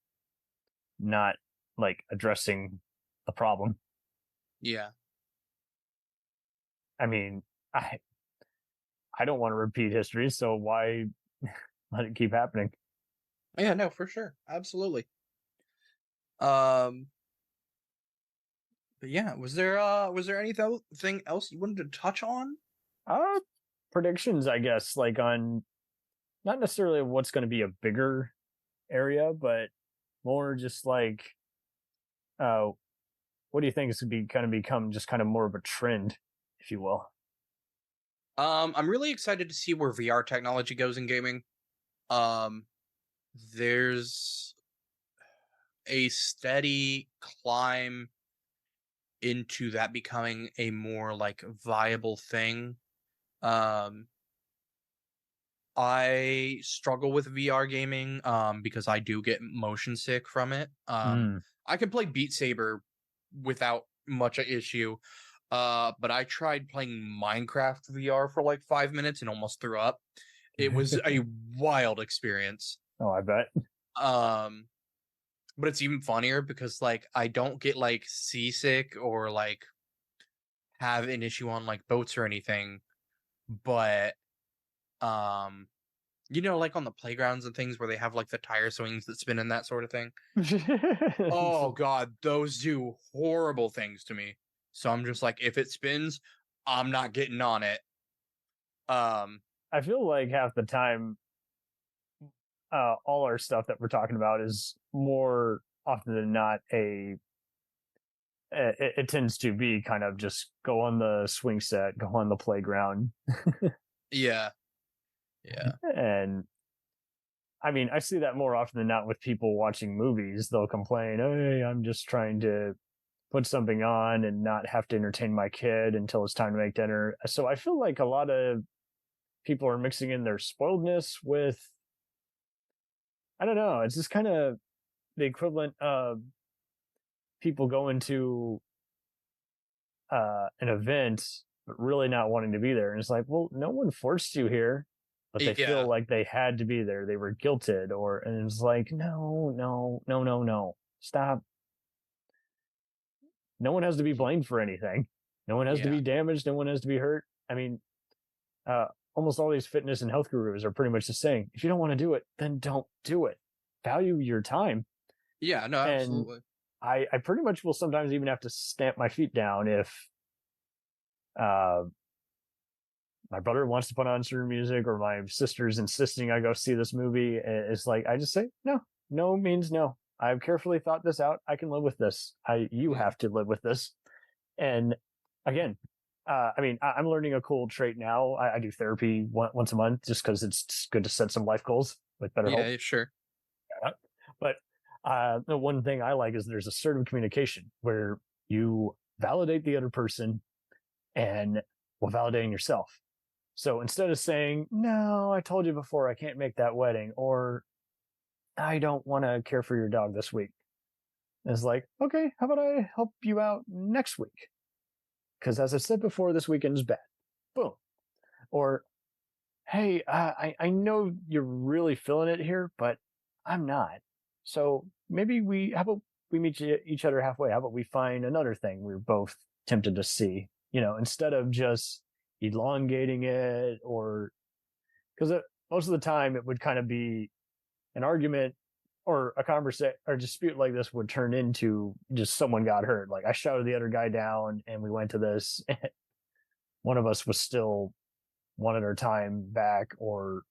not like addressing the problem. Yeah. I mean, I don't want to repeat history, so why let it keep happening? Yeah, no, for sure. Absolutely. But yeah, was there anything else you wanted to touch on? Predictions, I guess, like on not necessarily what's going to be a bigger area, but more just like, what do you think is going to become just kind of more of a trend, if you will? I'm really excited to see where VR technology goes in gaming. There's a steady climb into that becoming a more like viable thing. I struggle with VR gaming because I do get motion sick from it. I can play Beat Saber without much issue. But I tried playing Minecraft VR for like 5 minutes and almost threw up. It was a wild experience. Oh, I bet. But it's even funnier because like I don't get like seasick or like have an issue on like boats or anything. But like on the playgrounds and things where they have like the tire swings that spin and that sort of thing. Oh god, those do horrible things to me. So I'm just like, if it spins, I'm not getting on it. I feel like half the time, all our stuff that we're talking about is more often than not it tends to be kind of just go on the swing set, go on the playground. Yeah. And I mean, I see that more often than not with people watching movies. They'll complain, "Hey, I'm just trying to put something on and not have to entertain my kid until it's time to make dinner." So I feel like a lot of people are mixing in their spoiledness with, I don't know, it's just kind of the equivalent of people going to an event but really not wanting to be there. And it's like, well, no one forced you here, but they feel like they had to be there. They were guilted, and it's like, no, stop. No one has to be blamed for anything. No one has to be damaged. No one has to be hurt. I mean, almost all these fitness and health gurus are pretty much just saying, if you don't want to do it, then don't do it. Value your time. Yeah, no, absolutely. And I pretty much will sometimes even have to stamp my feet down if my brother wants to put on certain music or my sister's insisting I go see this movie. It's like, I just say, no means no. I've carefully thought this out. I can live with this. You have to live with this. And again, I mean, I'm learning a cool trait now. I do therapy once a month just because it's good to set some life goals with better hope. Yeah, sure. But the one thing I like is there's assertive communication where you validate the other person and while validating yourself. So instead of saying, no, I told you before I can't make that wedding, or I don't want to care for your dog this week, it's like, okay, how about I help you out next week? Because as I said before, this weekend is bad. Boom. Or, hey, I know you're really feeling it here, but I'm not. So maybe how about we meet each other halfway? How about we find another thing we're both tempted to see, instead of just elongating it, or because most of the time it would kind of be an argument or a conversation or dispute like this would turn into just someone got hurt. Like I shouted the other guy down and we went to this. One of us was still wanted our time back or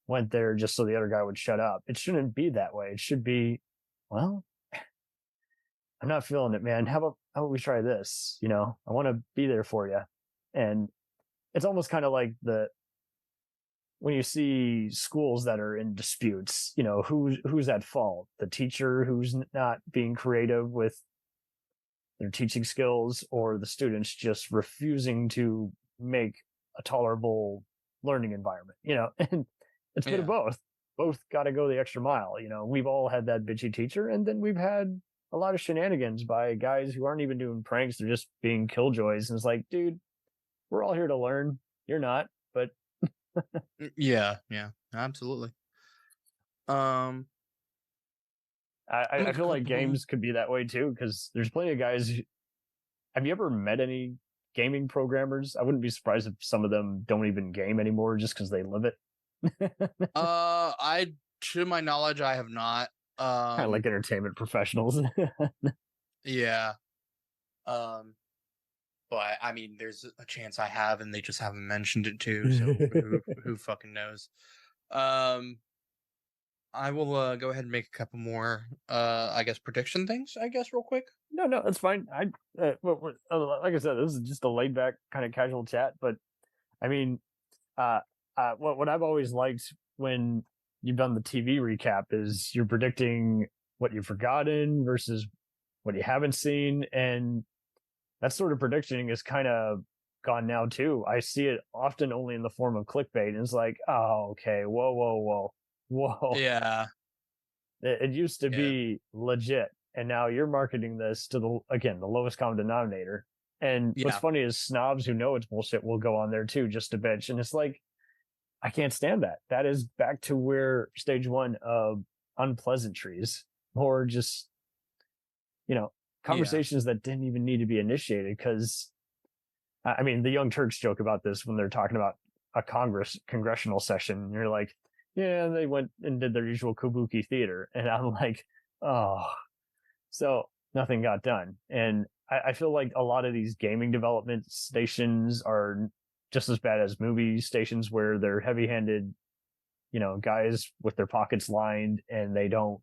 went there just so the other guy would shut up. It shouldn't be that way. It should be, well, I'm not feeling it, man. How about we try this? I want to be there for you. And it's almost kind of like when you see schools that are in disputes, who's at fault? The teacher who's not being creative with their teaching skills, or the students just refusing to make a tolerable learning environment, and it's a bit of both. Both got to go the extra mile. We've all had that bitchy teacher, and then we've had a lot of shenanigans by guys who aren't even doing pranks. They're just being killjoys. And it's like, dude, we're all here to learn. You're not, but Yeah, absolutely. Um, I make a feel like couple. games could be that way too, because there's plenty of guys. Have you ever met any gaming programmers? I wouldn't be surprised if some of them don't even game anymore just because they live it. I to my knowledge, I have not. Kind of like entertainment professionals. Yeah. Um, but I mean, there's a chance I have, and they just haven't mentioned it too. So who fucking knows? Um, I will go ahead and make a couple more. I guess prediction things. I guess real quick. No, that's fine. Like I said, this is just a laid back kind of casual chat. But I mean, what I've always liked when you've done the TV recap is you're predicting what you've forgotten versus what you haven't seen, and that sort of predicting is kind of gone now too. I see it often only in the form of clickbait, and it's like, oh, okay, whoa. Yeah. It used to Yeah. be legit, and now you're marketing this to the lowest common denominator. And what's Yeah. funny is snobs who know it's bullshit will go on there too just to bitch, and it's like, I can't stand that. That is back to where stage one of unpleasantries, or just conversations that didn't even need to be initiated. Because I mean, the Young Turks joke about this when they're talking about a congressional session. And you're like, yeah, they went and did their usual kabuki theater, and I'm like, oh, so nothing got done. And I feel like a lot of these gaming development stations are just as bad as movie stations, where they're heavy-handed, guys with their pockets lined, and they don't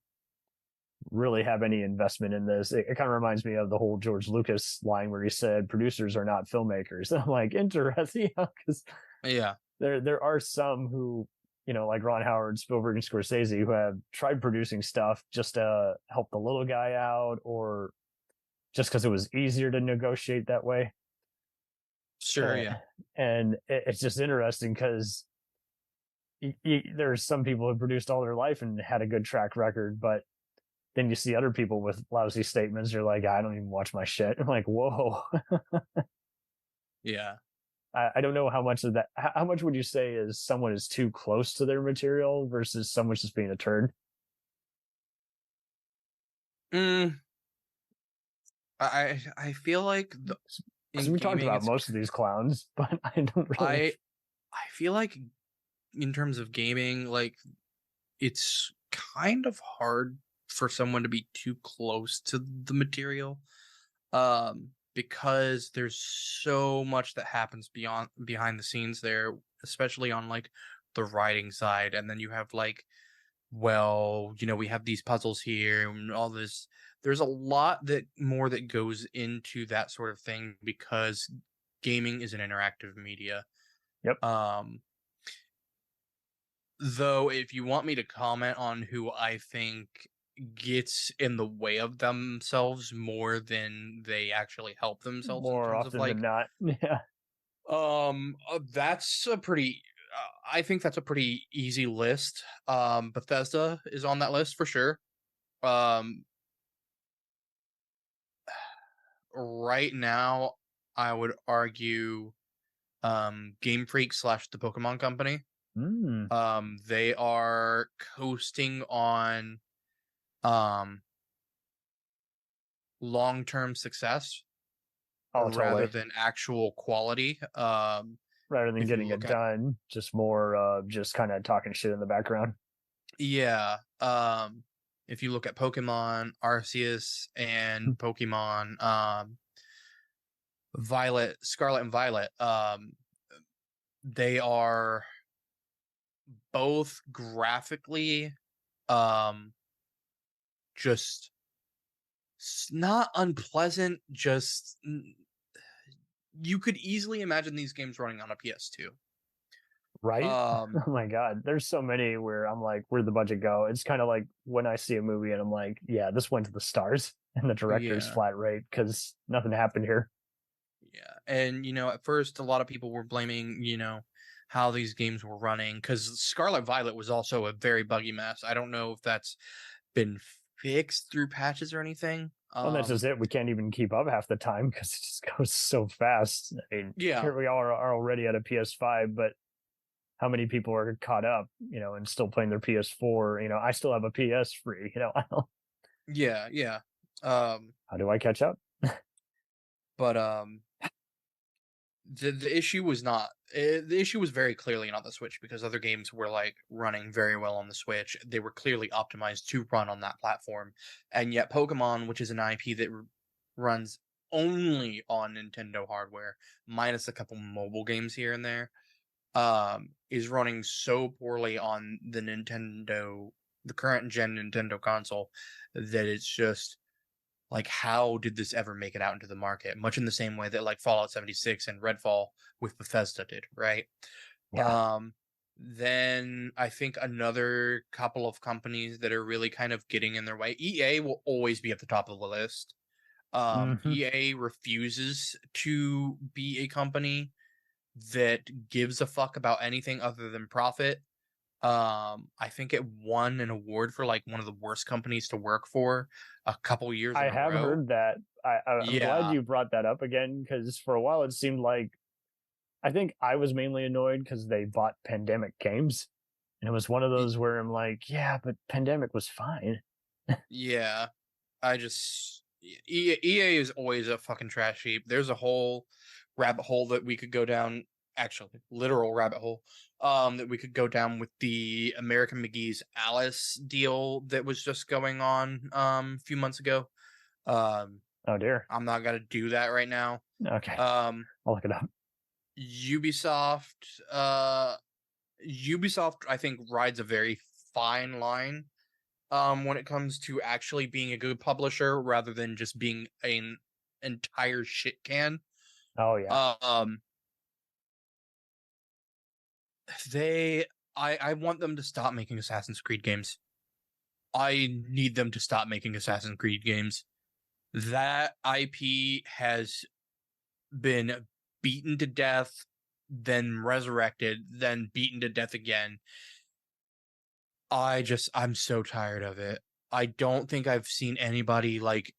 really have any investment in this. It kind of reminds me of the whole George Lucas line where he said producers are not filmmakers. I'm like, interesting, because Yeah. there are some who, like Ron Howard, Spielberg, and Scorsese, who have tried producing stuff just to help the little guy out, or just because it was easier to negotiate that way. Sure. Yeah. And it's just interesting because there's some people who produced all their life and had a good track record, but then you see other people with lousy statements. You're like, I don't even watch my shit. I'm like, whoa. Yeah. I don't know how much of that. How much would you say is someone is too close to their material versus someone's just being a turd? I feel like Because we talked about most of these clowns, but I don't really. I feel like in terms of gaming, like it's kind of hard for someone to be too close to the material, because there's so much that happens behind the scenes there, especially on like the writing side. And then you have like, well, we have these puzzles here and all this. There's a lot more that goes into that sort of thing, because gaming is an interactive media. Yep. Though, if you want me to comment on who I think gets in the way of themselves more than they actually help themselves, More in terms often of like, than not, yeah. that's a pretty. I think that's a pretty easy list. Bethesda is on that list for sure. Right now, I would argue, Game Freak / the Pokemon Company. They are coasting on long-term success rather than actual quality. Rather than getting it done, just more just kind of talking shit in the background. Yeah. If you look at Pokemon Arceus and Pokemon Scarlet and Violet, they are both graphically just not unpleasant, just you could easily imagine these games running on a PS2. Right? Oh my god, there's so many where I'm like, where'd the budget go? It's kind of like when I see a movie and I'm like, yeah, this went to the stars and the director's flat rate because nothing happened here. Yeah, and at first a lot of people were blaming how these games were running, because Scarlet Violet was also a very buggy mess. I don't know if that's been fixed through patches or anything. Well, that's just it. We can't even keep up half the time because it just goes so fast. I mean, here we are already at a PS5, but how many people are caught up, and still playing their PS4. I still have a PS free. I don't, Yeah, yeah. Um, how do I catch up? but the issue was not the issue was very clearly not the Switch, because other games were like running very well on the Switch. They were clearly optimized to run on that platform, and yet Pokemon, which is an IP that runs only on Nintendo hardware, minus a couple mobile games here and there, is running so poorly on the current gen Nintendo console, that it's just like, how did this ever make it out into the market? Much in the same way that like Fallout 76 and Redfall with Bethesda did, right? Yeah. Then I think another couple of companies that are really kind of getting in their way. EA will always be at the top of the list. EA refuses to be a company that gives a fuck about anything other than profit. I think it won an award for like one of the worst companies to work for a couple years in I a have row. heard that. I'm glad Yeah. you brought that up again, because for a while it seemed like, I think I was mainly annoyed because they bought Pandemic Games, and it was one of those where I'm like, yeah, but Pandemic was fine. Yeah. EA is always a fucking trash heap. There's a whole rabbit hole that we could go down, actually, literal rabbit hole, that we could go down with the American McGee's Alice deal that was just going on a few months ago. Oh dear. I'm not gonna do that right now. Okay. I'll look it up. Ubisoft, I think, rides a very fine line when it comes to actually being a good publisher rather than just being an entire shit can. Oh yeah. I want them to stop making Assassin's Creed games. I need them to stop making Assassin's Creed games. That IP has been beaten to death, then resurrected, then beaten to death again. I'm so tired of it. I don't think I've seen anybody like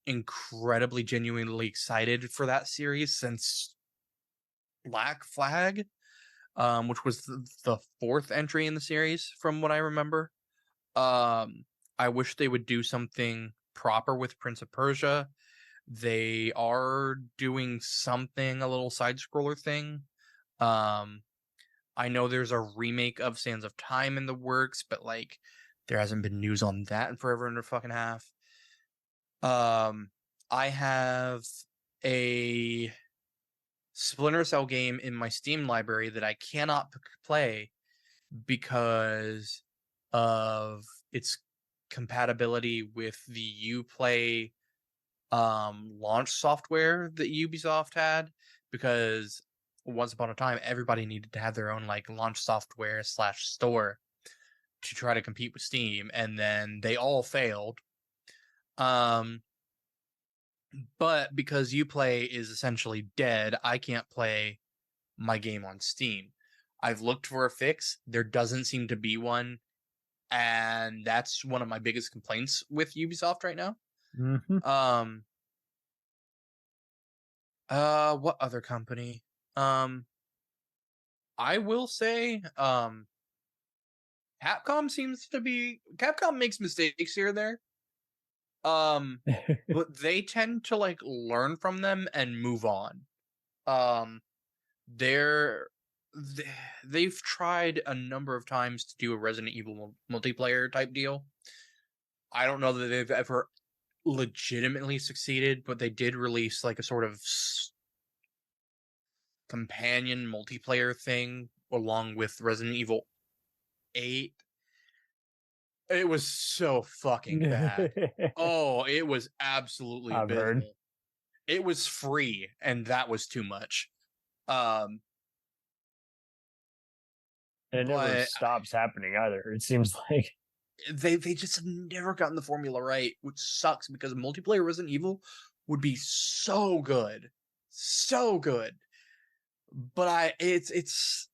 incredibly genuinely excited for that series since Black Flag, which was the fourth entry in the series from what I remember. I wish they would do something proper with Prince of Persia. They are doing something, a little side scroller thing. I know there's a remake of Sands of Time in the works, but like there hasn't been news on that in forever and a fucking half. I have a Splinter Cell game in my Steam library that I cannot play because of its compatibility with the Uplay launch software that Ubisoft had, because once upon a time everybody needed to have their own like launch software / store to try to compete with Steam, and then they all failed. But because Uplay is essentially dead, I can't play my game on Steam. I've looked for a fix. There doesn't seem to be one. And that's one of my biggest complaints with Ubisoft right now. Mm-hmm. What other company? I will say, Capcom makes mistakes here and there. But they tend to like learn from them and move on. They've tried a number of times to do a Resident Evil multiplayer type deal. I don't know that they've ever legitimately succeeded, but they did release like a sort of companion multiplayer thing along with Resident Evil 8. It was so fucking bad. Oh, it was absolutely abysmal. Heard. It was free, and that was too much. And it never stops happening either. It seems like they just have never gotten the formula right, which sucks because multiplayer Resident Evil would be so good, but it's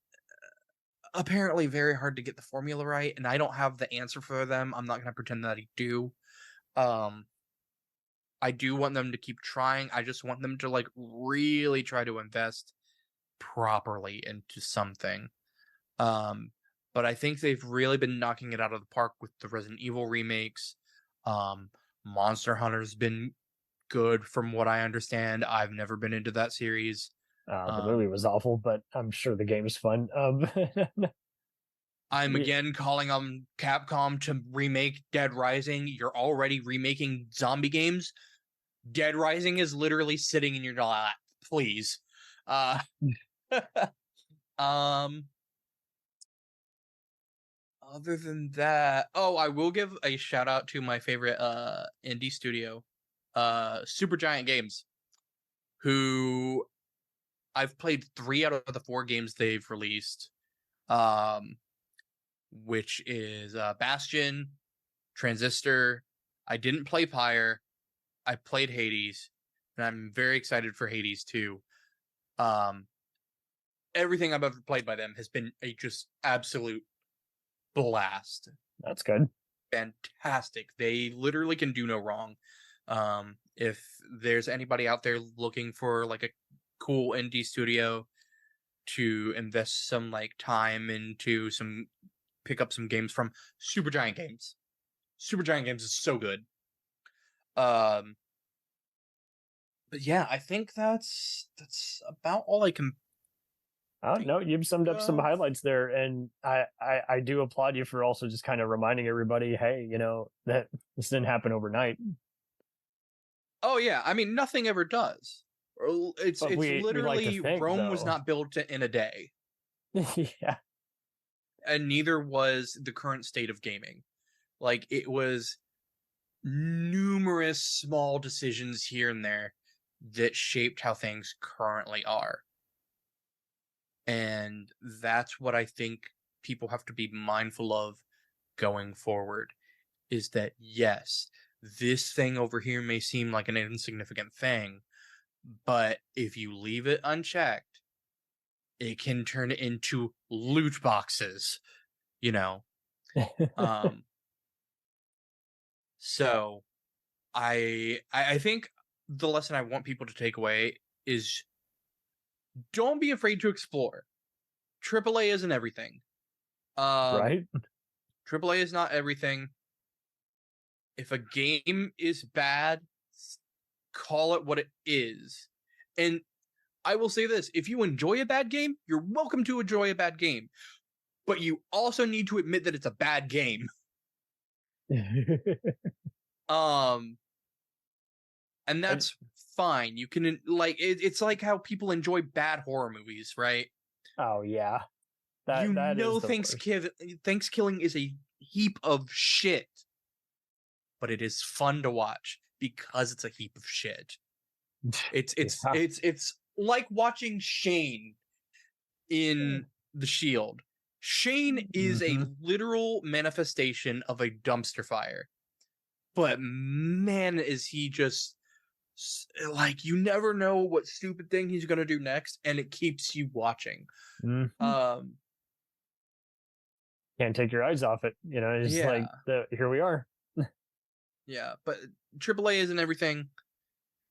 apparently very hard to get the formula right, and I don't have the answer for them. I'm not going to pretend that I do. I do want them to keep trying. I just want them to like really try to invest properly into something. But I think they've really been knocking it out of the park with the Resident Evil remakes. Monster Hunter's been good from what I understand. I've never been into that series. The movie was awful, but I'm sure the game's fun. I'm again calling on Capcom to remake Dead Rising. You're already remaking zombie games. Dead Rising is literally sitting in your lap. Please. Other than that, I will give a shout out to my favorite indie studio, Supergiant Games, who I've played 3 out of the 4 games they've released, which is Bastion, Transistor. I didn't play Pyre. I played Hades, and I'm very excited for Hades too. Everything I've ever played by them has been a just absolute blast. That's good. Fantastic. They literally can do no wrong. If there's anybody out there looking for like a cool indie studio to invest some like time into, pick up some games from, Supergiant Games. Supergiant Games is so good. But yeah, I think that's about all I can. Oh no, you've summed up some highlights there, and I do applaud you for also just kind of reminding everybody, hey, that this didn't happen overnight. Oh yeah, I mean nothing ever does. It's we literally like to think, Rome was though. not built in a day. Yeah. And neither was the current state of gaming. Like, it was numerous small decisions here and there that shaped how things currently are. And that's what I think people have to be mindful of going forward, is that, yes, this thing over here may seem like an insignificant thing, but if you leave it unchecked, it can turn into loot boxes, So I think the lesson I want people to take away is don't be afraid to explore. AAA isn't everything. Right? AAA is not everything. If a game is bad, call it what it is. And I will say this, if you enjoy a bad game, you're welcome to enjoy a bad game. But you also need to admit that it's a bad game. And that's fine. You can, like, it's like how people enjoy bad horror movies, right? Oh yeah. Thanksgiving is a heap of shit, but it is fun to watch because it's a heap of shit. It's like watching Shane in The Shield. Shane is a literal manifestation of a dumpster fire, but man, is he just like, you never know what stupid thing he's gonna do next, and it keeps you watching. Can't take your eyes off it, it's like here we are. Yeah, but AAA isn't everything.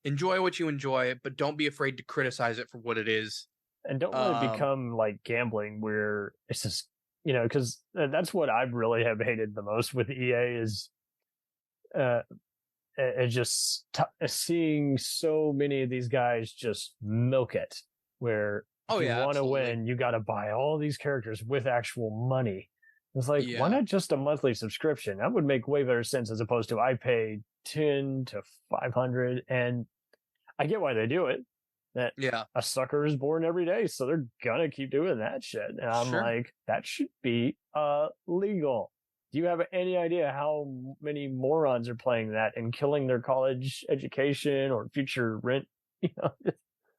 Enjoy what you enjoy, but don't be afraid to criticize it for what it is. And don't let it become like gambling, where it's just, because that's what I really have hated the most with EA is just seeing so many of these guys just milk it, where if you want to win, you got to buy all these characters with actual money. It's like, why not just a monthly subscription? That would make way better sense, as opposed to I paid $10 to $500, and I get why they do it. That a sucker is born every day, so they're gonna keep doing that shit. And I'm like, that should be legal. Do you have any idea how many morons are playing that and killing their college education or future rent?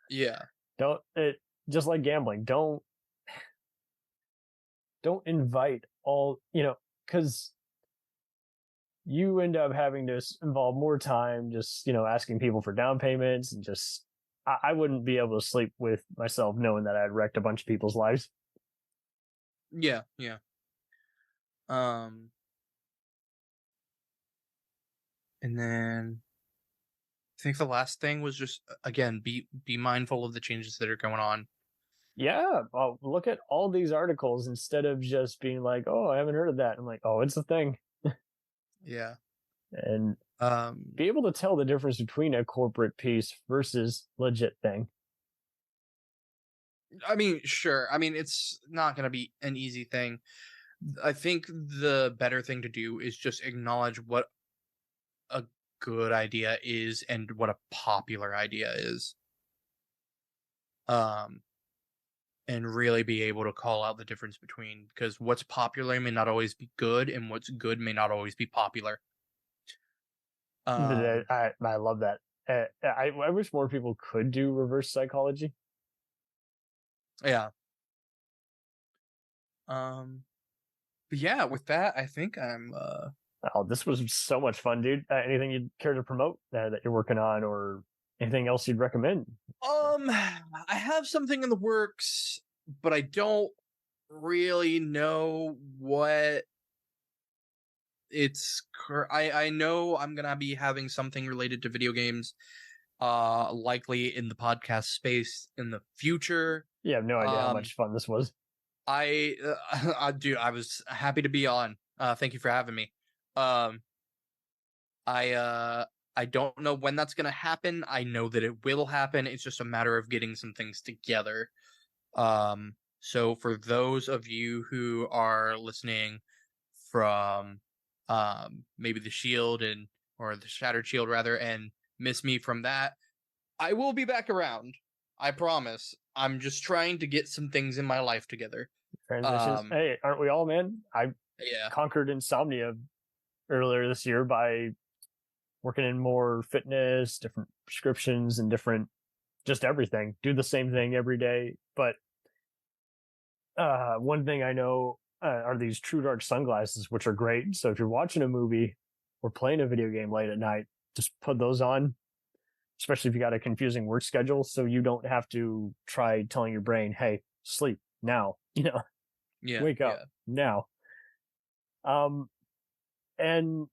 Just like gambling. Don't invite all, because you end up having to involve more time just, asking people for down payments, and just, I wouldn't be able to sleep with myself knowing that I'd wrecked a bunch of people's lives. Yeah. And then I think the last thing was just, again, be mindful of the changes that are going on. Yeah, look at all these articles instead of just being like, "Oh, I haven't heard of that." I'm like, "Oh, it's a thing." Yeah. And be able to tell the difference between a corporate piece versus legit thing. I mean, sure. I mean, it's not going to be an easy thing. I think the better thing to do is just acknowledge what a good idea is and what a popular idea is. And really be able to call out the difference between, because what's popular may not always be good, and what's good may not always be popular. I love that. I wish more people could do reverse psychology. Yeah. But yeah, with that, I think I'm. Oh, this was so much fun, dude. Anything you'd care to promote that you're working on, or anything else you'd recommend? I have something in the works, but I don't really know what it's. I know I'm gonna be having something related to video games, likely in the podcast space in the future. Yeah, I have no idea how much fun this was. I was happy to be on. Thank you for having me. I don't know when that's going to happen. I know that it will happen. It's just a matter of getting some things together. So for those of you who are listening from maybe the Shield or the Shattered Shield rather, and miss me from that, I will be back around. I promise. I'm just trying to get some things in my life together. Transitions. Hey, aren't we all, man? I conquered insomnia earlier this year by working in more fitness, different prescriptions, and different just everything. Do the same thing every day. But one thing I know are these True Dark sunglasses, which are great. So if you're watching a movie or playing a video game late at night, just put those on, especially if you got a confusing work schedule, so you don't have to try telling your brain, hey, sleep now, wake up now. And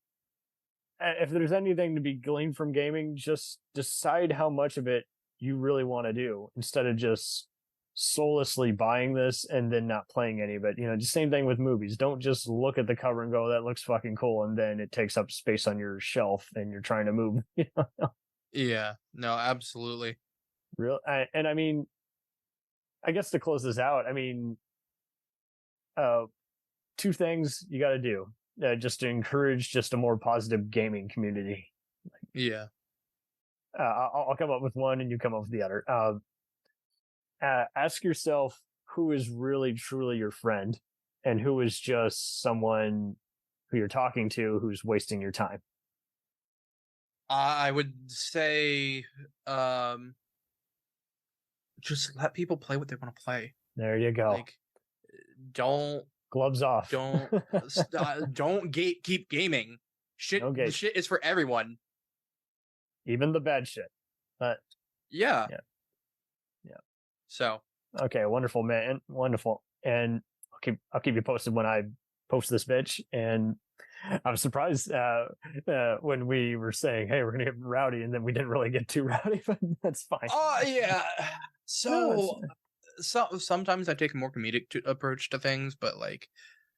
if there's anything to be gleaned from gaming, just decide how much of it you really want to do instead of just soullessly buying this and then not playing any of it. Just same thing with movies. Don't just look at the cover and go, that looks fucking cool, and then it takes up space on your shelf and you're trying to move. Yeah, no, absolutely. And I mean, I guess to close this out, I mean, two things you got to do just to encourage just a more positive gaming community. Yeah. I'll come up with one and you come up with the other. Ask yourself who is really truly your friend and who is just someone who you're talking to who's wasting your time. I would say just let people play what they want to play. There you go. Like, don't gloves off. Don't gatekeep gaming. Shit, no the shit is for everyone. Even the bad shit. But yeah. So okay, wonderful, man, wonderful. And I'll keep you posted when I post this bitch. And I was surprised when we were saying, hey, we're gonna get rowdy, and then we didn't really get too rowdy, but that's fine. Oh yeah. So sometimes I take a more comedic approach to things, but like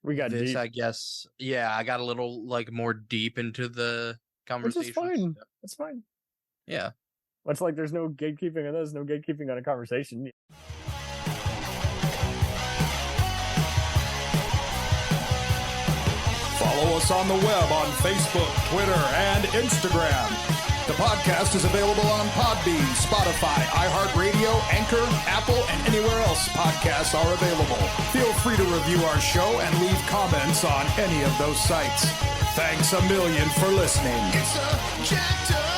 we got this, deep. I guess. Yeah, I got a little like more deep into the conversation. Which is fine. That's fine. Yeah. It's like there's no gatekeeping on this, no gatekeeping on a conversation. Follow us on the web on Facebook, Twitter, and Instagram. The podcast is available on Podbean, Spotify, iHeartRadio, Anchor, Apple, and anywhere else podcasts are available. Feel free to review our show and leave comments on any of those sites. Thanks a million for listening. It's a jacked up